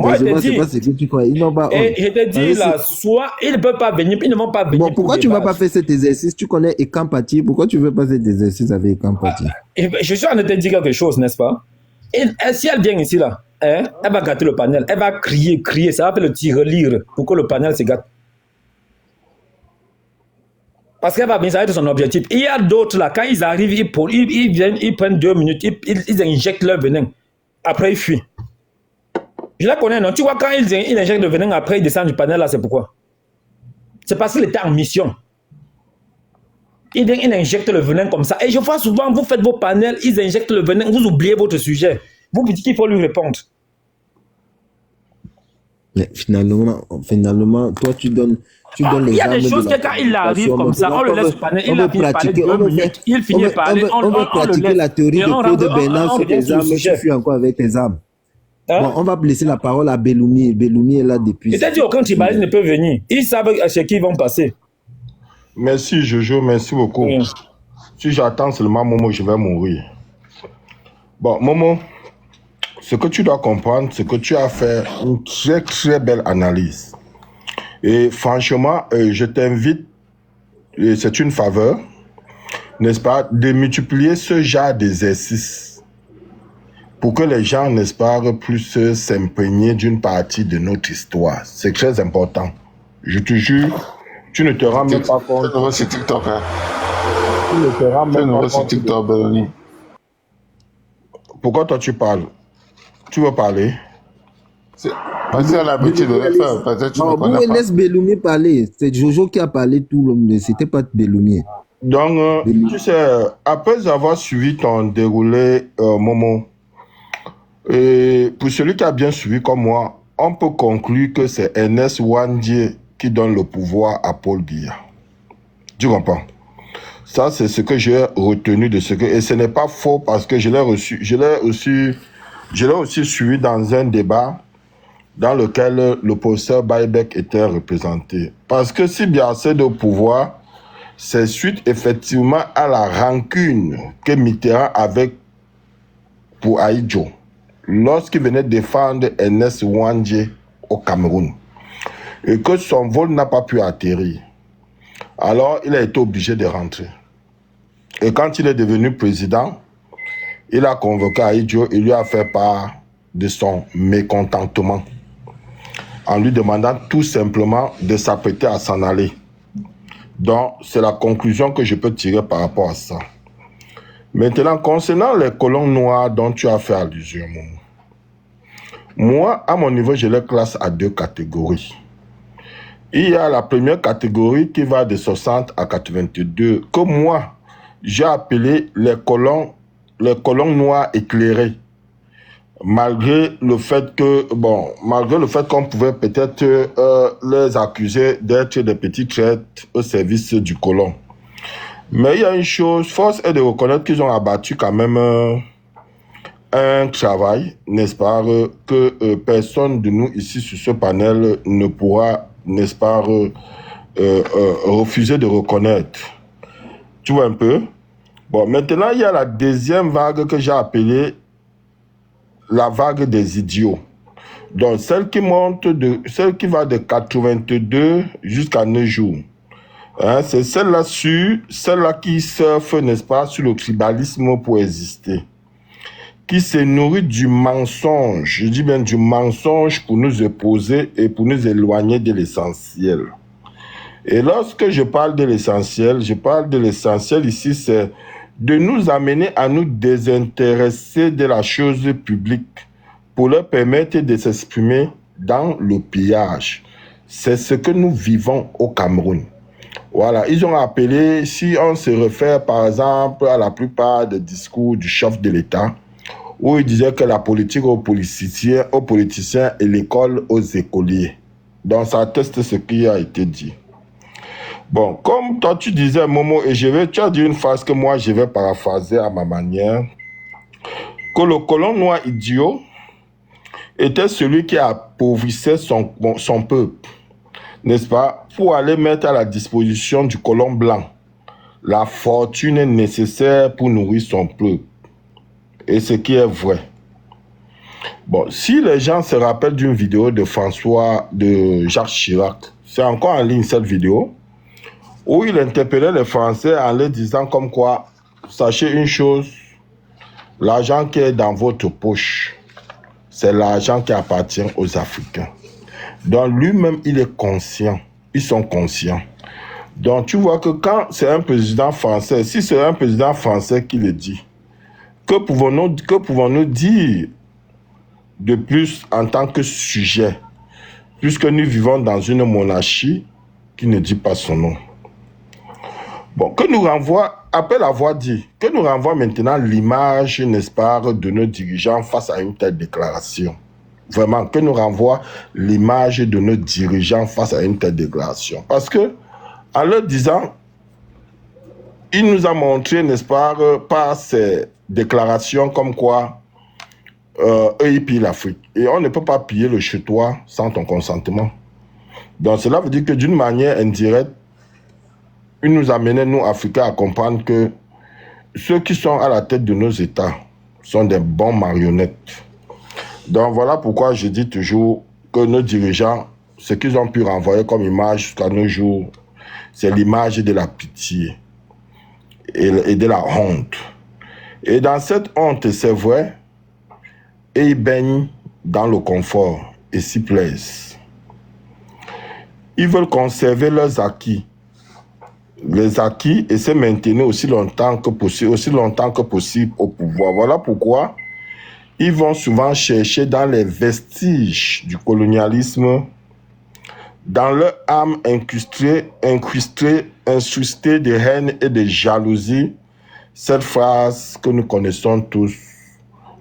Moi, je te dis, c'est pas ce que tu crois. Ils n'ont pas et je te dis, la soie, ils ne peuvent pas venir, ils ne vont pas venir. Bon, pourquoi tu ne vas pas faire cet exercice? Tu connais Ekampati, pourquoi tu ne veux pas cet exercice avec Ekampati? Je suis en train de te dire quelque chose, n'est-ce pas? Et si elle vient ici, là, hein, elle va gâter le panel, elle va crier, ça va faire le tirelire pour que le panel se gâte. Parce qu'elle va venir, ça va être son objectif. Il y a d'autres là, quand ils arrivent, ils viennent, ils prennent 2 minutes, ils injectent leur venin. Après, ils fuient. Je la connais, non? Tu vois, quand ils injectent le venin, après, ils descendent du panel là, c'est pourquoi? C'est parce qu'il était en mission. Ils injectent le venin comme ça. Et je vois souvent, vous faites vos panels, ils injectent le venin, vous oubliez votre sujet. Vous dites qu'il faut lui répondre. Mais finalement, toi, tu donnes les armes. Il y a des choses que quand il arrive comme ça, on le laisse parler. Il a fini de parler 2 minutes. Il finit de parler. On va pratiquer la théorie de Claude Bernard sur tes armes. Tu fuis encore avec tes armes. Bon, on va laisser la parole à Belloumi. Belloumi est là depuis. C'est-à-dire qu'aucun Tribaliste ne peut venir. Ils savent chez qui ils vont passer. Merci Jojo, merci beaucoup. Oui. Si j'attends seulement Momo, je vais mourir. Bon, Momo, ce que tu dois comprendre, c'est que tu as fait une très très belle analyse. Et franchement, je t'invite, et c'est une faveur, n'est-ce pas, de multiplier ce genre d'exercices pour que les gens, n'est-ce pas, puissent s'imprégner d'une partie de notre histoire. C'est très important. Je te jure, tu ne te rends même pas compte. C'est TikTok, hein. Tu ne te rends même pas compte. TikTok, Belloumi. Pourquoi toi tu parles? Tu veux parler? Parce que l'habitude de le faire, peut-être tu ne connais pas. Laisse Belloumi parler. C'est Jojo qui a parlé tout le monde. C'était pas Belloumi. Donc, tu sais, après avoir suivi ton déroulé, Momo, et pour celui qui a bien suivi comme moi, on peut conclure que c'est Ernest Ouandie qui donne le pouvoir à Paul Biya. Tu comprends? Ça, c'est ce que j'ai retenu de ce que... Et ce n'est pas faux parce que je l'ai aussi suivi dans un débat dans lequel le professeur Baïbek était représenté. Parce que si Biya accède au pouvoir, c'est suite effectivement à la rancune que Mitterrand avait pour Ahidjo lorsqu'il venait défendre Ernest Ouandie au Cameroun et que son vol n'a pas pu atterrir. Alors, il a été obligé de rentrer. Et quand il est devenu président, il a convoqué Ahidjo et lui a fait part de son mécontentement en lui demandant tout simplement de s'apprêter à s'en aller. Donc, c'est la conclusion que je peux tirer par rapport à ça. Maintenant, concernant les colons noirs dont tu as fait allusion, moi, à mon niveau, je les classe à 2 catégories. Il y a la première catégorie qui va de 60 à 82, que moi, j'ai appelé les colons noirs éclairés. Malgré le fait qu'on pouvait peut-être les accuser d'être des petits traites au service du colon. Mais il y a une chose, force est de reconnaître qu'ils ont abattu quand même un travail, n'est-ce pas, que personne de nous ici sur ce panel ne pourra, n'est-ce pas, refuser de reconnaître. Tu vois un peu? Bon, maintenant, il y a la deuxième vague que j'ai appelée la vague des idiots. Donc, celle qui va de 82 jusqu'à 9 jours. Hein, c'est celle-là qui surfe, n'est-ce pas, sur le tribalisme pour exister. Qui se nourrit du mensonge, je dis bien du mensonge pour nous opposer et pour nous éloigner de l'essentiel. Et lorsque je parle de l'essentiel ici, c'est de nous amener à nous désintéresser de la chose publique pour leur permettre de s'exprimer dans le pillage. C'est ce que nous vivons au Cameroun. Voilà, ils ont appelé, si on se réfère par exemple à la plupart des discours du chef de l'État, où il disait que la politique aux politiciens et l'école aux écoliers. Donc ça atteste ce qui a été dit. Bon, comme toi tu disais, Momo, et tu as dit une phrase que moi je vais paraphraser à ma manière, que le colon noir idiot était celui qui appauvrissait son peuple, n'est-ce pas, pour aller mettre à la disposition du colon blanc la fortune nécessaire pour nourrir son peuple. Et ce qui est vrai. Bon, si les gens se rappellent d'une vidéo de Jacques Chirac, c'est encore en ligne cette vidéo, où il interpellait les Français en leur disant comme quoi, sachez une chose, l'argent qui est dans votre poche, c'est l'argent qui appartient aux Africains. Donc lui-même, il est conscient, ils sont conscients. Donc tu vois que quand c'est un président français, si c'est un président français qui le dit, que pouvons-nous dire de plus en tant que sujet, puisque nous vivons dans une monarchie qui ne dit pas son nom. Bon, que nous renvoie, après l'avoir dit, que nous renvoie maintenant l'image, n'est-ce pas, de nos dirigeants face à une telle déclaration. Vraiment, que nous renvoie l'image de nos dirigeants face à une telle déclaration. Parce que, en leur disant, il nous a montré, n'est-ce pas, par ces déclarations comme quoi eux, ils pillent l'Afrique. Et on ne peut pas piller le chez toi sans ton consentement. Donc cela veut dire que d'une manière indirecte, il nous amenait, nous, Africains, à comprendre que ceux qui sont à la tête de nos États sont des bons marionnettes. Donc voilà pourquoi je dis toujours que nos dirigeants, ce qu'ils ont pu renvoyer comme image jusqu'à nos jours, c'est l'image de la pitié et de la honte. Et dans cette honte, c'est vrai, et ils baignent dans le confort et s'y plaisent. Ils veulent conserver leurs acquis. Les acquis et se maintenir aussi longtemps que possible au pouvoir. Voilà pourquoi ils vont souvent chercher dans les vestiges du colonialisme, dans leur âme incrustée de haine et de jalousie, cette phrase que nous connaissons tous,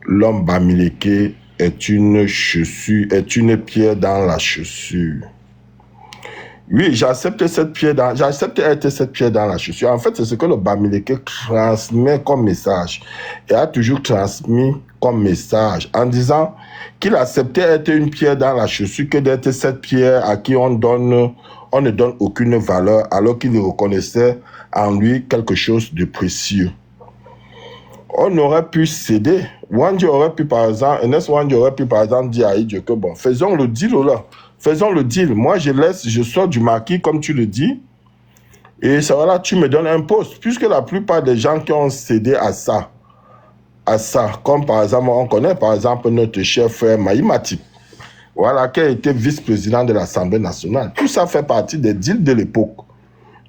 l'homme bamiléké est une pierre dans la chaussure. Oui, j'accepte être cette pierre dans la chaussure. En fait, c'est ce que le bamiléké transmet comme message. Et a toujours transmis comme message en disant qu'il acceptait être une pierre dans la chaussure que d'être cette pierre à qui on ne donne aucune valeur alors qu'il reconnaissait en lui quelque chose de précieux. On aurait pu céder. Wandji aurait pu par exemple dire à Idio que bon, faisons le deal là. Faisons le deal. Moi, je sors du maquis, comme tu le dis, et ça, voilà, tu me donnes un poste. Puisque la plupart des gens qui ont cédé à ça, comme par exemple, on connaît par exemple notre cher frère Maï Matip, voilà, qui a été vice-président de l'Assemblée nationale. Tout ça fait partie des deals de l'époque.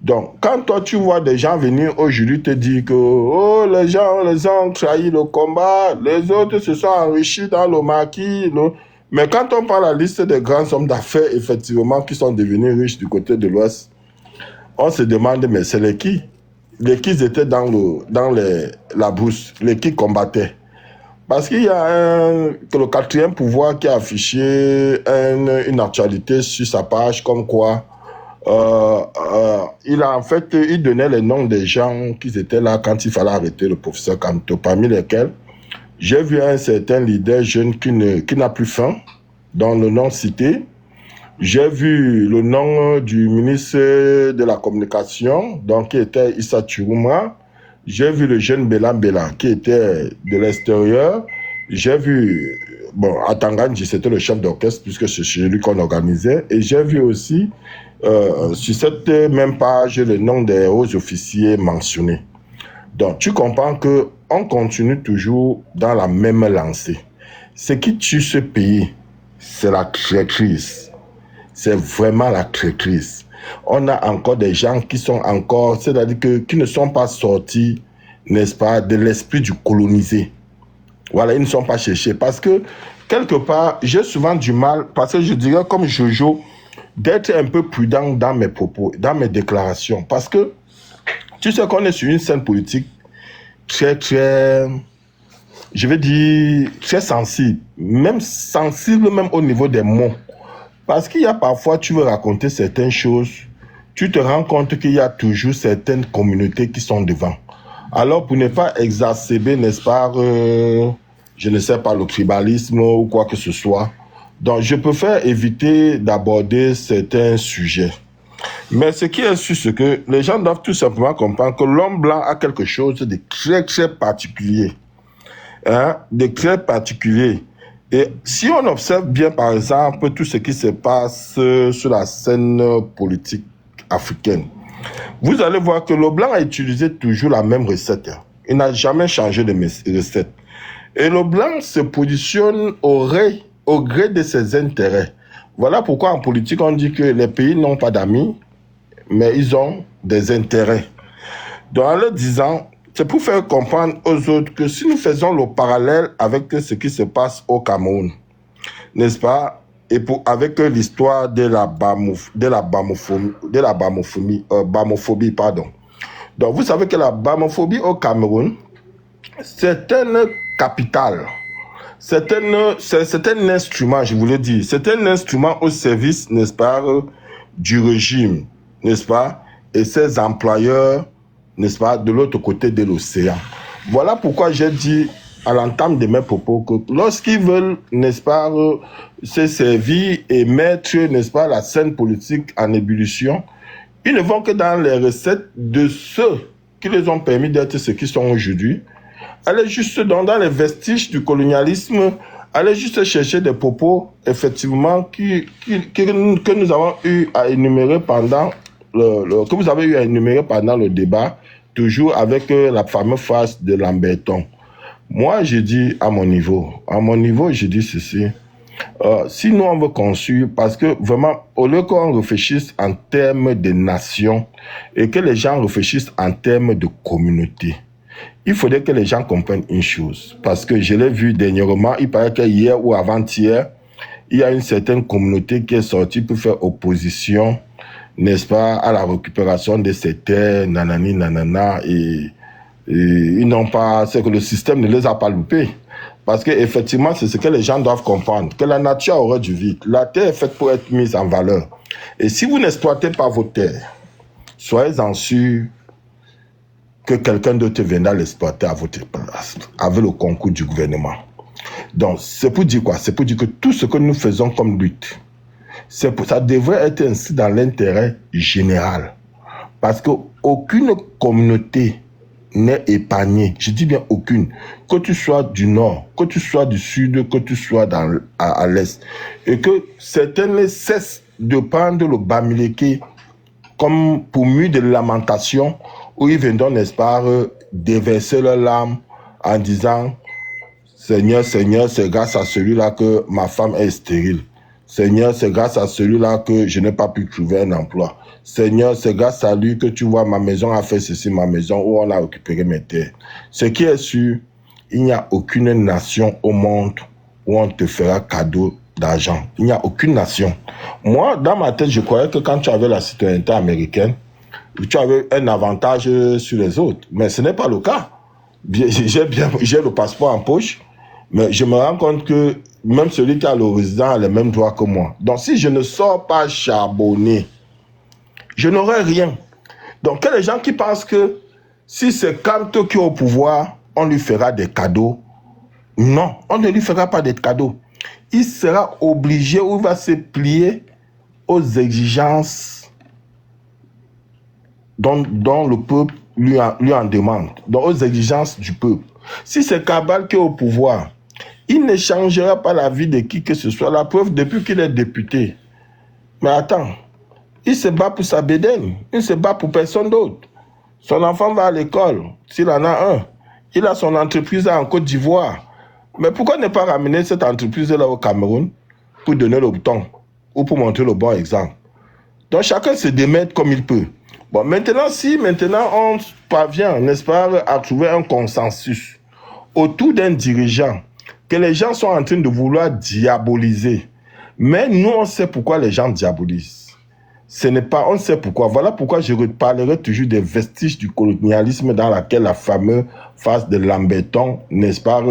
Donc, quand toi, tu vois des gens venir aujourd'hui te dire que oh, les gens ont trahi le combat, les autres se sont enrichis dans le maquis, mais quand on prend la liste des grands hommes d'affaires, effectivement, qui sont devenus riches du côté de l'Ouest, on se demande, mais c'est les qui? Les qui étaient dans la brousse, les qui combattaient. Parce qu'il y a le quatrième pouvoir qui a affiché une actualité sur sa page, comme quoi il donnait les noms des gens qui étaient là quand il fallait arrêter le professeur Kanto, parmi lesquels j'ai vu un certain leader jeune qui n'a plus faim, dont le nom cité. J'ai vu le nom du ministre de la Communication, donc qui était Issa Chourouma. J'ai vu le jeune Bela, qui était de l'extérieur. J'ai vu, Atanganji, c'était le chef d'orchestre, puisque c'est chez lui qu'on organisait. Et j'ai vu aussi, sur cette même page, le nom des hauts officiers mentionnés. Donc, tu comprends que on continue toujours dans la même lancée. Ce qui tue ce pays, c'est la traîtrise. C'est vraiment la traîtrise. On a encore des gens qui sont encore, c'est-à-dire qui ne sont pas sortis, n'est-ce pas, de l'esprit du colonisé. Voilà, ils ne sont pas cherchés. Parce que, quelque part, j'ai souvent du mal, parce que je dirais comme Jojo, d'être un peu prudent dans mes propos, dans mes déclarations. Parce que, tu sais qu'on est sur une scène politique très, je vais dire, très sensible. Même sensible, même au niveau des mots. Parce qu'il y a parfois, tu veux raconter certaines choses, tu te rends compte qu'il y a toujours certaines communautés qui sont devant. Alors, pour ne pas exacerber, n'est-ce pas, je ne sais pas, le tribalisme ou quoi que ce soit, donc je préfère éviter d'aborder certains sujets. Mais ce qui est sûr, c'est que les gens doivent tout simplement comprendre que l'homme blanc a quelque chose de très, très particulier. De très particulier. Et si on observe bien, par exemple, tout ce qui se passe sur la scène politique africaine, vous allez voir que le blanc a utilisé toujours la même recette. Hein. Il n'a jamais changé de recette. Et le blanc se positionne au gré de ses intérêts. Voilà pourquoi en politique, on dit que les pays n'ont pas d'amis, mais ils ont des intérêts. Donc, en leur disant, c'est pour faire comprendre aux autres que si nous faisons le parallèle avec ce qui se passe au Cameroun, n'est-ce pas, et avec l'histoire de la bamophobie, pardon. Donc, vous savez que la bamophobie au Cameroun, c'est un capital. C'est un instrument, je voulais dire. C'est un instrument au service, n'est-ce pas, du régime, n'est-ce pas, et ses employeurs, n'est-ce pas, de l'autre côté de l'océan. Voilà pourquoi j'ai dit à l'entame de mes propos que lorsqu'ils veulent, n'est-ce pas, se servir et mettre, n'est-ce pas, la scène politique en ébullition, ils ne vont que dans les recettes de ceux qui les ont permis d'être ce qu'ils sont aujourd'hui. Aller juste dans les vestiges du colonialisme, aller juste chercher des propos, effectivement, que nous avons eu à énumérer pendant que vous avez eu à énumérer pendant le débat, toujours avec la fameuse phrase de Lamberton. Moi, je dis à mon niveau, je dis ceci. Si nous, on veut construire, parce que vraiment, au lieu qu'on réfléchisse en termes de nation et que les gens réfléchissent en termes de communauté, il faudrait que les gens comprennent une chose. Parce que je l'ai vu dernièrement, il paraît que hier ou avant-hier, il y a une certaine communauté qui est sortie pour faire opposition, n'est-ce pas, à la récupération de ces terres, nanani, nanana, et ils n'ont pas, c'est que le système ne les a pas loupés. Parce qu'effectivement, c'est ce que les gens doivent comprendre, que la nature aurait du vide. La terre est faite pour être mise en valeur. Et si vous n'exploitez pas vos terres, soyez-en sûrs que quelqu'un d'autre viendra l'exploiter à votre place, avec le concours du gouvernement. Donc, c'est pour dire quoi? C'est pour dire que tout ce que nous faisons comme lutte, ça devrait être ainsi dans l'intérêt général. Parce qu'aucune communauté n'est épargnée. Je dis bien aucune. Que tu sois du nord, que tu sois du sud, que tu sois à l'est. Et que certaines cessent de prendre le Bamileke comme pour mur de lamentation, où ils viendront, n'est-ce pas, déverser leurs larmes en disant « Seigneur, Seigneur, c'est grâce à celui-là que ma femme est stérile. Seigneur, c'est grâce à celui-là que je n'ai pas pu trouver un emploi. Seigneur, c'est grâce à lui que tu vois, ma maison a fait ceci, ma maison où on a récupéré mes terres. » Ce qui est sûr, il n'y a aucune nation au monde où on te fera cadeau d'argent. Il n'y a aucune nation. Moi, dans ma tête, je croyais que quand tu avais la citoyenneté américaine, tu avais un avantage sur les autres. Mais ce n'est pas le cas. J'ai le passeport en poche, mais je me rends compte que même celui qui a le résident a les mêmes droits que moi. Donc, si je ne sors pas charbonner, je n'aurai rien. Donc, que les gens qui pensent que si c'est Kanto qui est au pouvoir, on lui fera des cadeaux. Non, on ne lui fera pas des cadeaux. Il sera obligé ou il va se plier aux exigences dont le peuple lui en demande, donc aux exigences du peuple. Si c'est Kabal qui est au pouvoir, il ne changera pas la vie de qui que ce soit. La preuve, depuis qu'il est député. Mais attends, il se bat pour sa bédaine, il se bat pour personne d'autre. Son enfant va à l'école, s'il en a un. Il a son entreprise en Côte d'Ivoire. Mais pourquoi ne pas ramener cette entreprise-là au Cameroun pour donner le bouton ou pour montrer le bon exemple? Donc chacun se démène comme il peut. Bon, maintenant, si on parvient, n'est-ce pas, à trouver un consensus autour d'un dirigeant que les gens sont en train de vouloir diaboliser, mais nous, on sait pourquoi les gens diabolisent. Ce n'est pas, on sait pourquoi. Voilà pourquoi je reparlerai toujours des vestiges du colonialisme dans laquelle la fameuse phase de Lamberton, n'est-ce pas,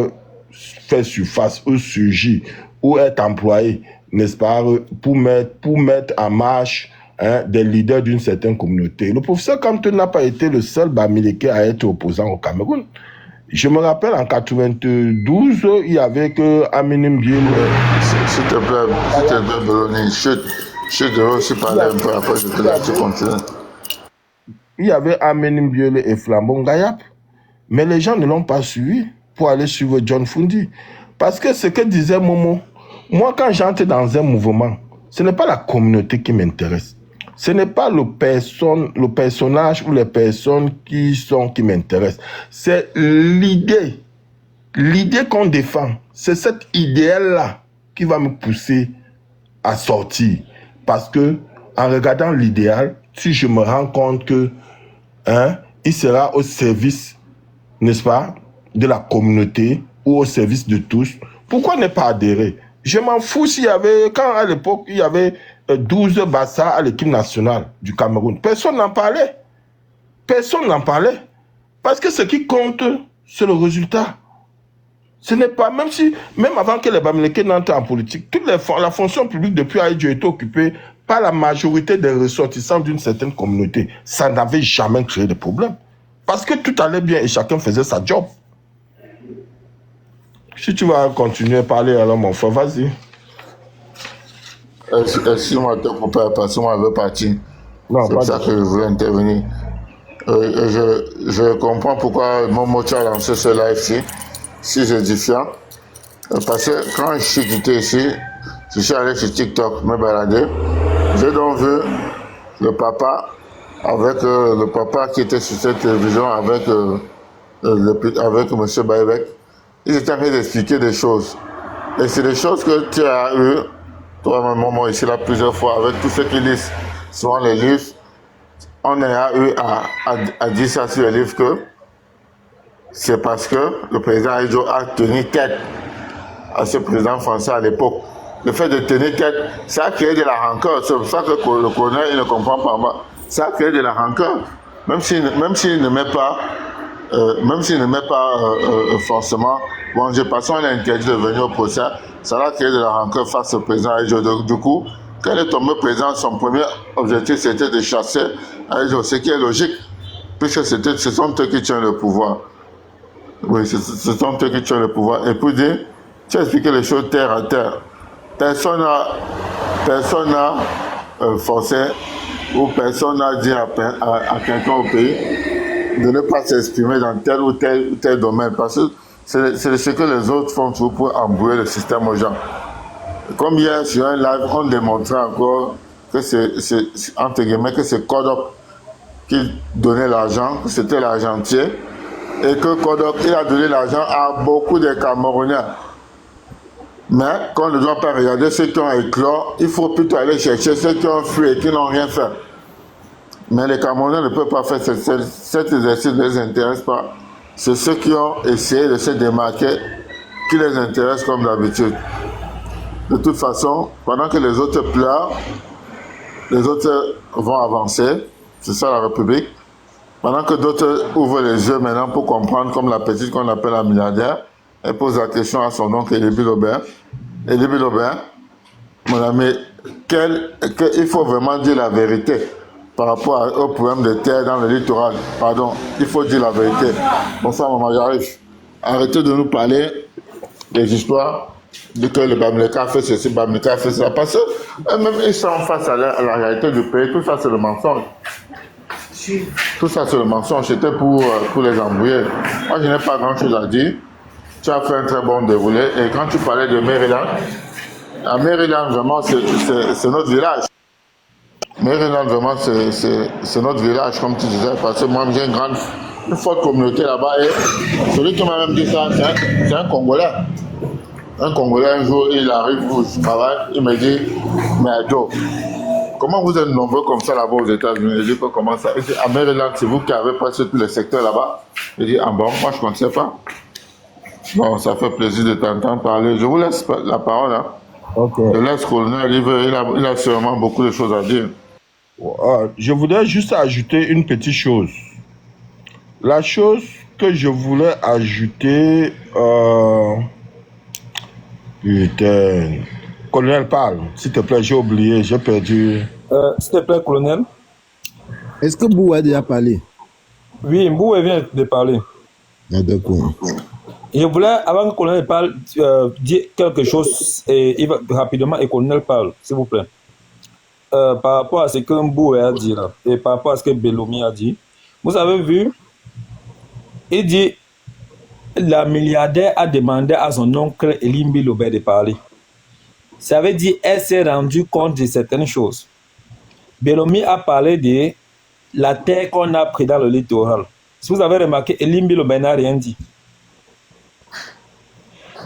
fait surface ou surgit ou est employé, n'est-ce pas, pour mettre en marche des leaders d'une certaine communauté. Le professeur Kanto n'a pas été le seul Bamileke à être opposant au Cameroun. Je me rappelle en 92, il y avait que Aminim Biel. S'il te plaît, Bologna, je devrais aussi parler un peu après, je te laisse continuer. Il y avait Aminim Biel et Flambon Gayap, mais les gens ne l'ont pas suivi pour aller suivre John Fundi. Parce que ce que disait Momo, moi quand j'entre dans un mouvement, ce n'est pas la communauté qui m'intéresse. Ce n'est pas le personnage ou les personnes qui m'intéressent. C'est l'idée. L'idée qu'on défend. C'est cet idéal-là qui va me pousser à sortir. Parce que en regardant l'idéal, si je me rends compte que il sera au service, n'est-ce pas, de la communauté ou au service de tous, pourquoi ne pas adhérer? Je m'en fous s'il y avait, quand à l'époque, il y avait 12 Bassa à l'équipe nationale du Cameroun. Personne n'en parlait. Personne n'en parlait. Parce que ce qui compte, c'est le résultat. Ce n'est pas, même avant que les Bamileke n'entrent en politique, la fonction publique depuis Aïdjo était occupée par la majorité des ressortissants d'une certaine communauté. Ça n'avait jamais créé de problème. Parce que tout allait bien et chacun faisait sa job. Si tu vas continuer à parler, alors mon frère, vas-y. Excuse-moi, parce que moi, je veux partir. Non, c'est pour ça que je voulais intervenir. Je comprends pourquoi Momo a lancé ce live-ci, si édifiant. Parce que quand je suis quitté ici, je suis allé sur TikTok me balader. J'ai donc vu le papa qui était sur cette télévision avec M. Baïbek. Ils étaient en train d'expliquer des choses. Et c'est des choses que tu as eues, toi, maman, ici là plusieurs fois, avec tous ceux qui lisent souvent les livres. On a eu à dire ça sur les livres que c'est parce que le président Aïdjo a tenu tête à ce président français à l'époque. Le fait de tenir tête, ça a créé de la rancœur. C'est pour ça que le colonel il ne comprend pas moi. Ça a créé de la rancœur. Même s'il ne met pas, forcément, bon, j'ai passé un interdit de venir au procès, ça a créé de la rancœur face au président Aïdjo. Du coup, quand il est tombé président, son premier objectif c'était de chasser Aïdjo, ce qui est logique, puisque ce sont eux qui tiennent le pouvoir. Oui, ce sont eux qui tiennent le pouvoir. Et pour dire, tu as expliqué les choses terre à terre. Personne n'a forcé ou personne n'a dit à quelqu'un au pays de ne pas s'exprimer dans tel ou tel domaine. Parce que c'est ce que les autres font pour embrouiller le système aux gens. Comme hier sur un live, on démontrait encore que entre guillemets, que c'est Kodok qui donnait l'argent, que c'était l'argentier, et que Kodok, il a donné l'argent à beaucoup de Camerounais. Mais qu'on ne doit pas regarder ceux qui ont éclos, il faut plutôt aller chercher ceux qui ont fui et qui n'ont rien fait. Mais les Camerounais ne peuvent pas faire cet exercice, ne les intéresse pas. C'est ceux qui ont essayé de se démarquer qui les intéressent comme d'habitude. De toute façon, pendant que les autres pleurent, les autres vont avancer. C'est ça la République. Pendant que d'autres ouvrent les yeux maintenant pour comprendre, comme la petite qu'on appelle la milliardaire, elle pose la question à son oncle Elibi Lobert. Elibi Lobert, mon ami, il faut vraiment dire la vérité par rapport au problème de terre dans le littoral. Pardon, il faut dire la vérité. Bonsoir maman, j'arrive. Arrêtez de nous parler des histoires de que le Bamileke a fait ceci, Bamileke a fait ça. Parce que même ils sont face à la réalité du pays. Tout ça c'est le mensonge. Tout ça c'est le mensonge. C'était pour les embrouiller. Moi je n'ai pas grand chose à dire. Tu as fait un très bon déroulé. Et quand tu parlais de Maryland, à Maryland vraiment c'est notre village. Maryland vraiment c'est notre village comme tu disais. Parce que moi j'ai une forte communauté là-bas. Et celui qui m'a même dit ça, c'est un Congolais. Un Congolais, un jour, il arrive où je travaille, il me dit, mais Ado, comment vous êtes nombreux comme ça là-bas aux États-Unis? Je dis, comment ça? Il dit, à Maryland, c'est vous qui avez presque tous les secteurs là-bas. Je dis, ah bon, moi je ne connaissais pas. Bon, ça fait plaisir de t'entendre parler. Je vous laisse la parole. Hein. Okay. Je laisse colonel, il a sûrement beaucoup de choses à dire. Je voudrais juste ajouter une petite chose. La chose que je voulais ajouter... Putain. Colonel, parle. S'il te plaît, j'ai oublié, j'ai perdu. S'il te plaît, colonel. Est-ce que Bou a déjà parlé? Oui, Bou vient de parler. Ah, d'accord. Je voulais, avant que le colonel parle, dire quelque chose et rapidement, et le colonel parle, s'il vous plaît. Par rapport à ce que Mbou a dit là, et par rapport à ce que Bellomi a dit, vous avez vu, il dit la milliardaire a demandé à son oncle Elimbi Lobé de parler. Ça veut dire qu'elle s'est rendue compte de certaines choses. Belomi a parlé de la terre qu'on a pris dans le littoral. Si vous avez remarqué, Elimbi Lobé n'a rien dit.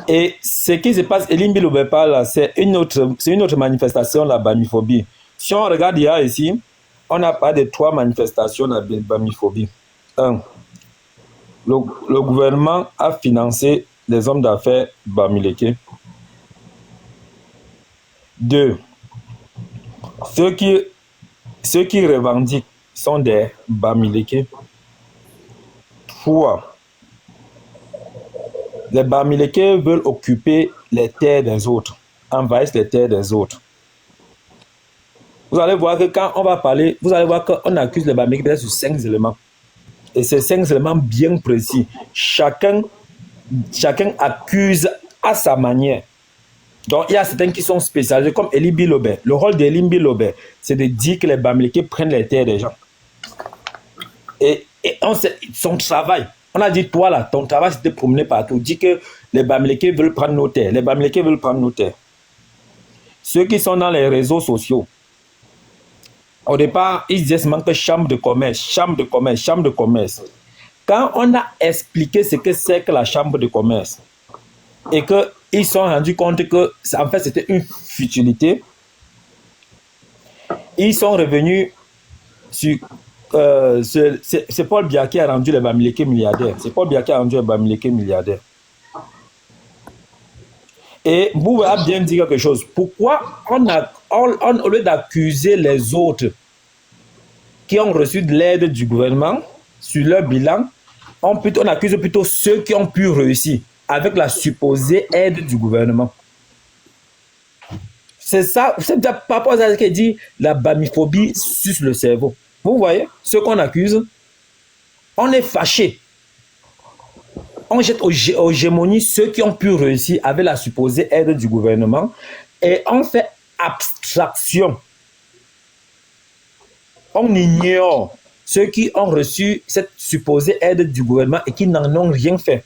Et ce qui se passe, Elimbi Lobé parle, c'est une autre manifestation, la bamiphobie. Si on regarde ici, on n'a pas de 3 manifestations de la bamiphobie. 1. Le gouvernement a financé les hommes d'affaires bamileke. 2. Ceux qui revendiquent sont des bamileke. 3. Les bamileke veulent occuper les terres des autres, envahissent les terres des autres. Vous allez voir que quand on va parler, vous allez voir qu'on accuse les bamileke peut-être sur 5 éléments. Et ces 5 éléments bien précis. Chacun accuse à sa manière. Donc, il y a certains qui sont spécialisés, comme Elimbi Lobé. Le rôle d'Elimbi Lobé, c'est de dire que les bamileke prennent les terres des gens. Et son travail, on a dit, toi là, ton travail, c'est de promener partout. Dis que les bamileke veulent prendre nos terres. Les bamileke veulent prendre nos terres. Ceux qui sont dans les réseaux sociaux, au départ, ils disaient seulement que chambre de commerce. Quand on a expliqué ce que c'est que la chambre de commerce et qu'ils se sont rendus compte que en fait c'était une futilité, ils sont revenus sur... c'est Paul Biya qui a rendu les bamileke milliardaires. Et vous avez bien dit quelque chose. Pourquoi au lieu d'accuser les autres qui ont reçu de l'aide du gouvernement sur leur bilan, on accuse plutôt ceux qui ont pu réussir avec la supposée aide du gouvernement. C'est ça, c'est par rapport à ce qu'il dit, la bamiphobie suce le cerveau. Vous voyez, ceux qu'on accuse, on est fâché. On jette aux gémonies ceux qui ont pu réussir avec la supposée aide du gouvernement et on fait abstraction. On ignore ceux qui ont reçu cette supposée aide du gouvernement et qui n'en ont rien fait.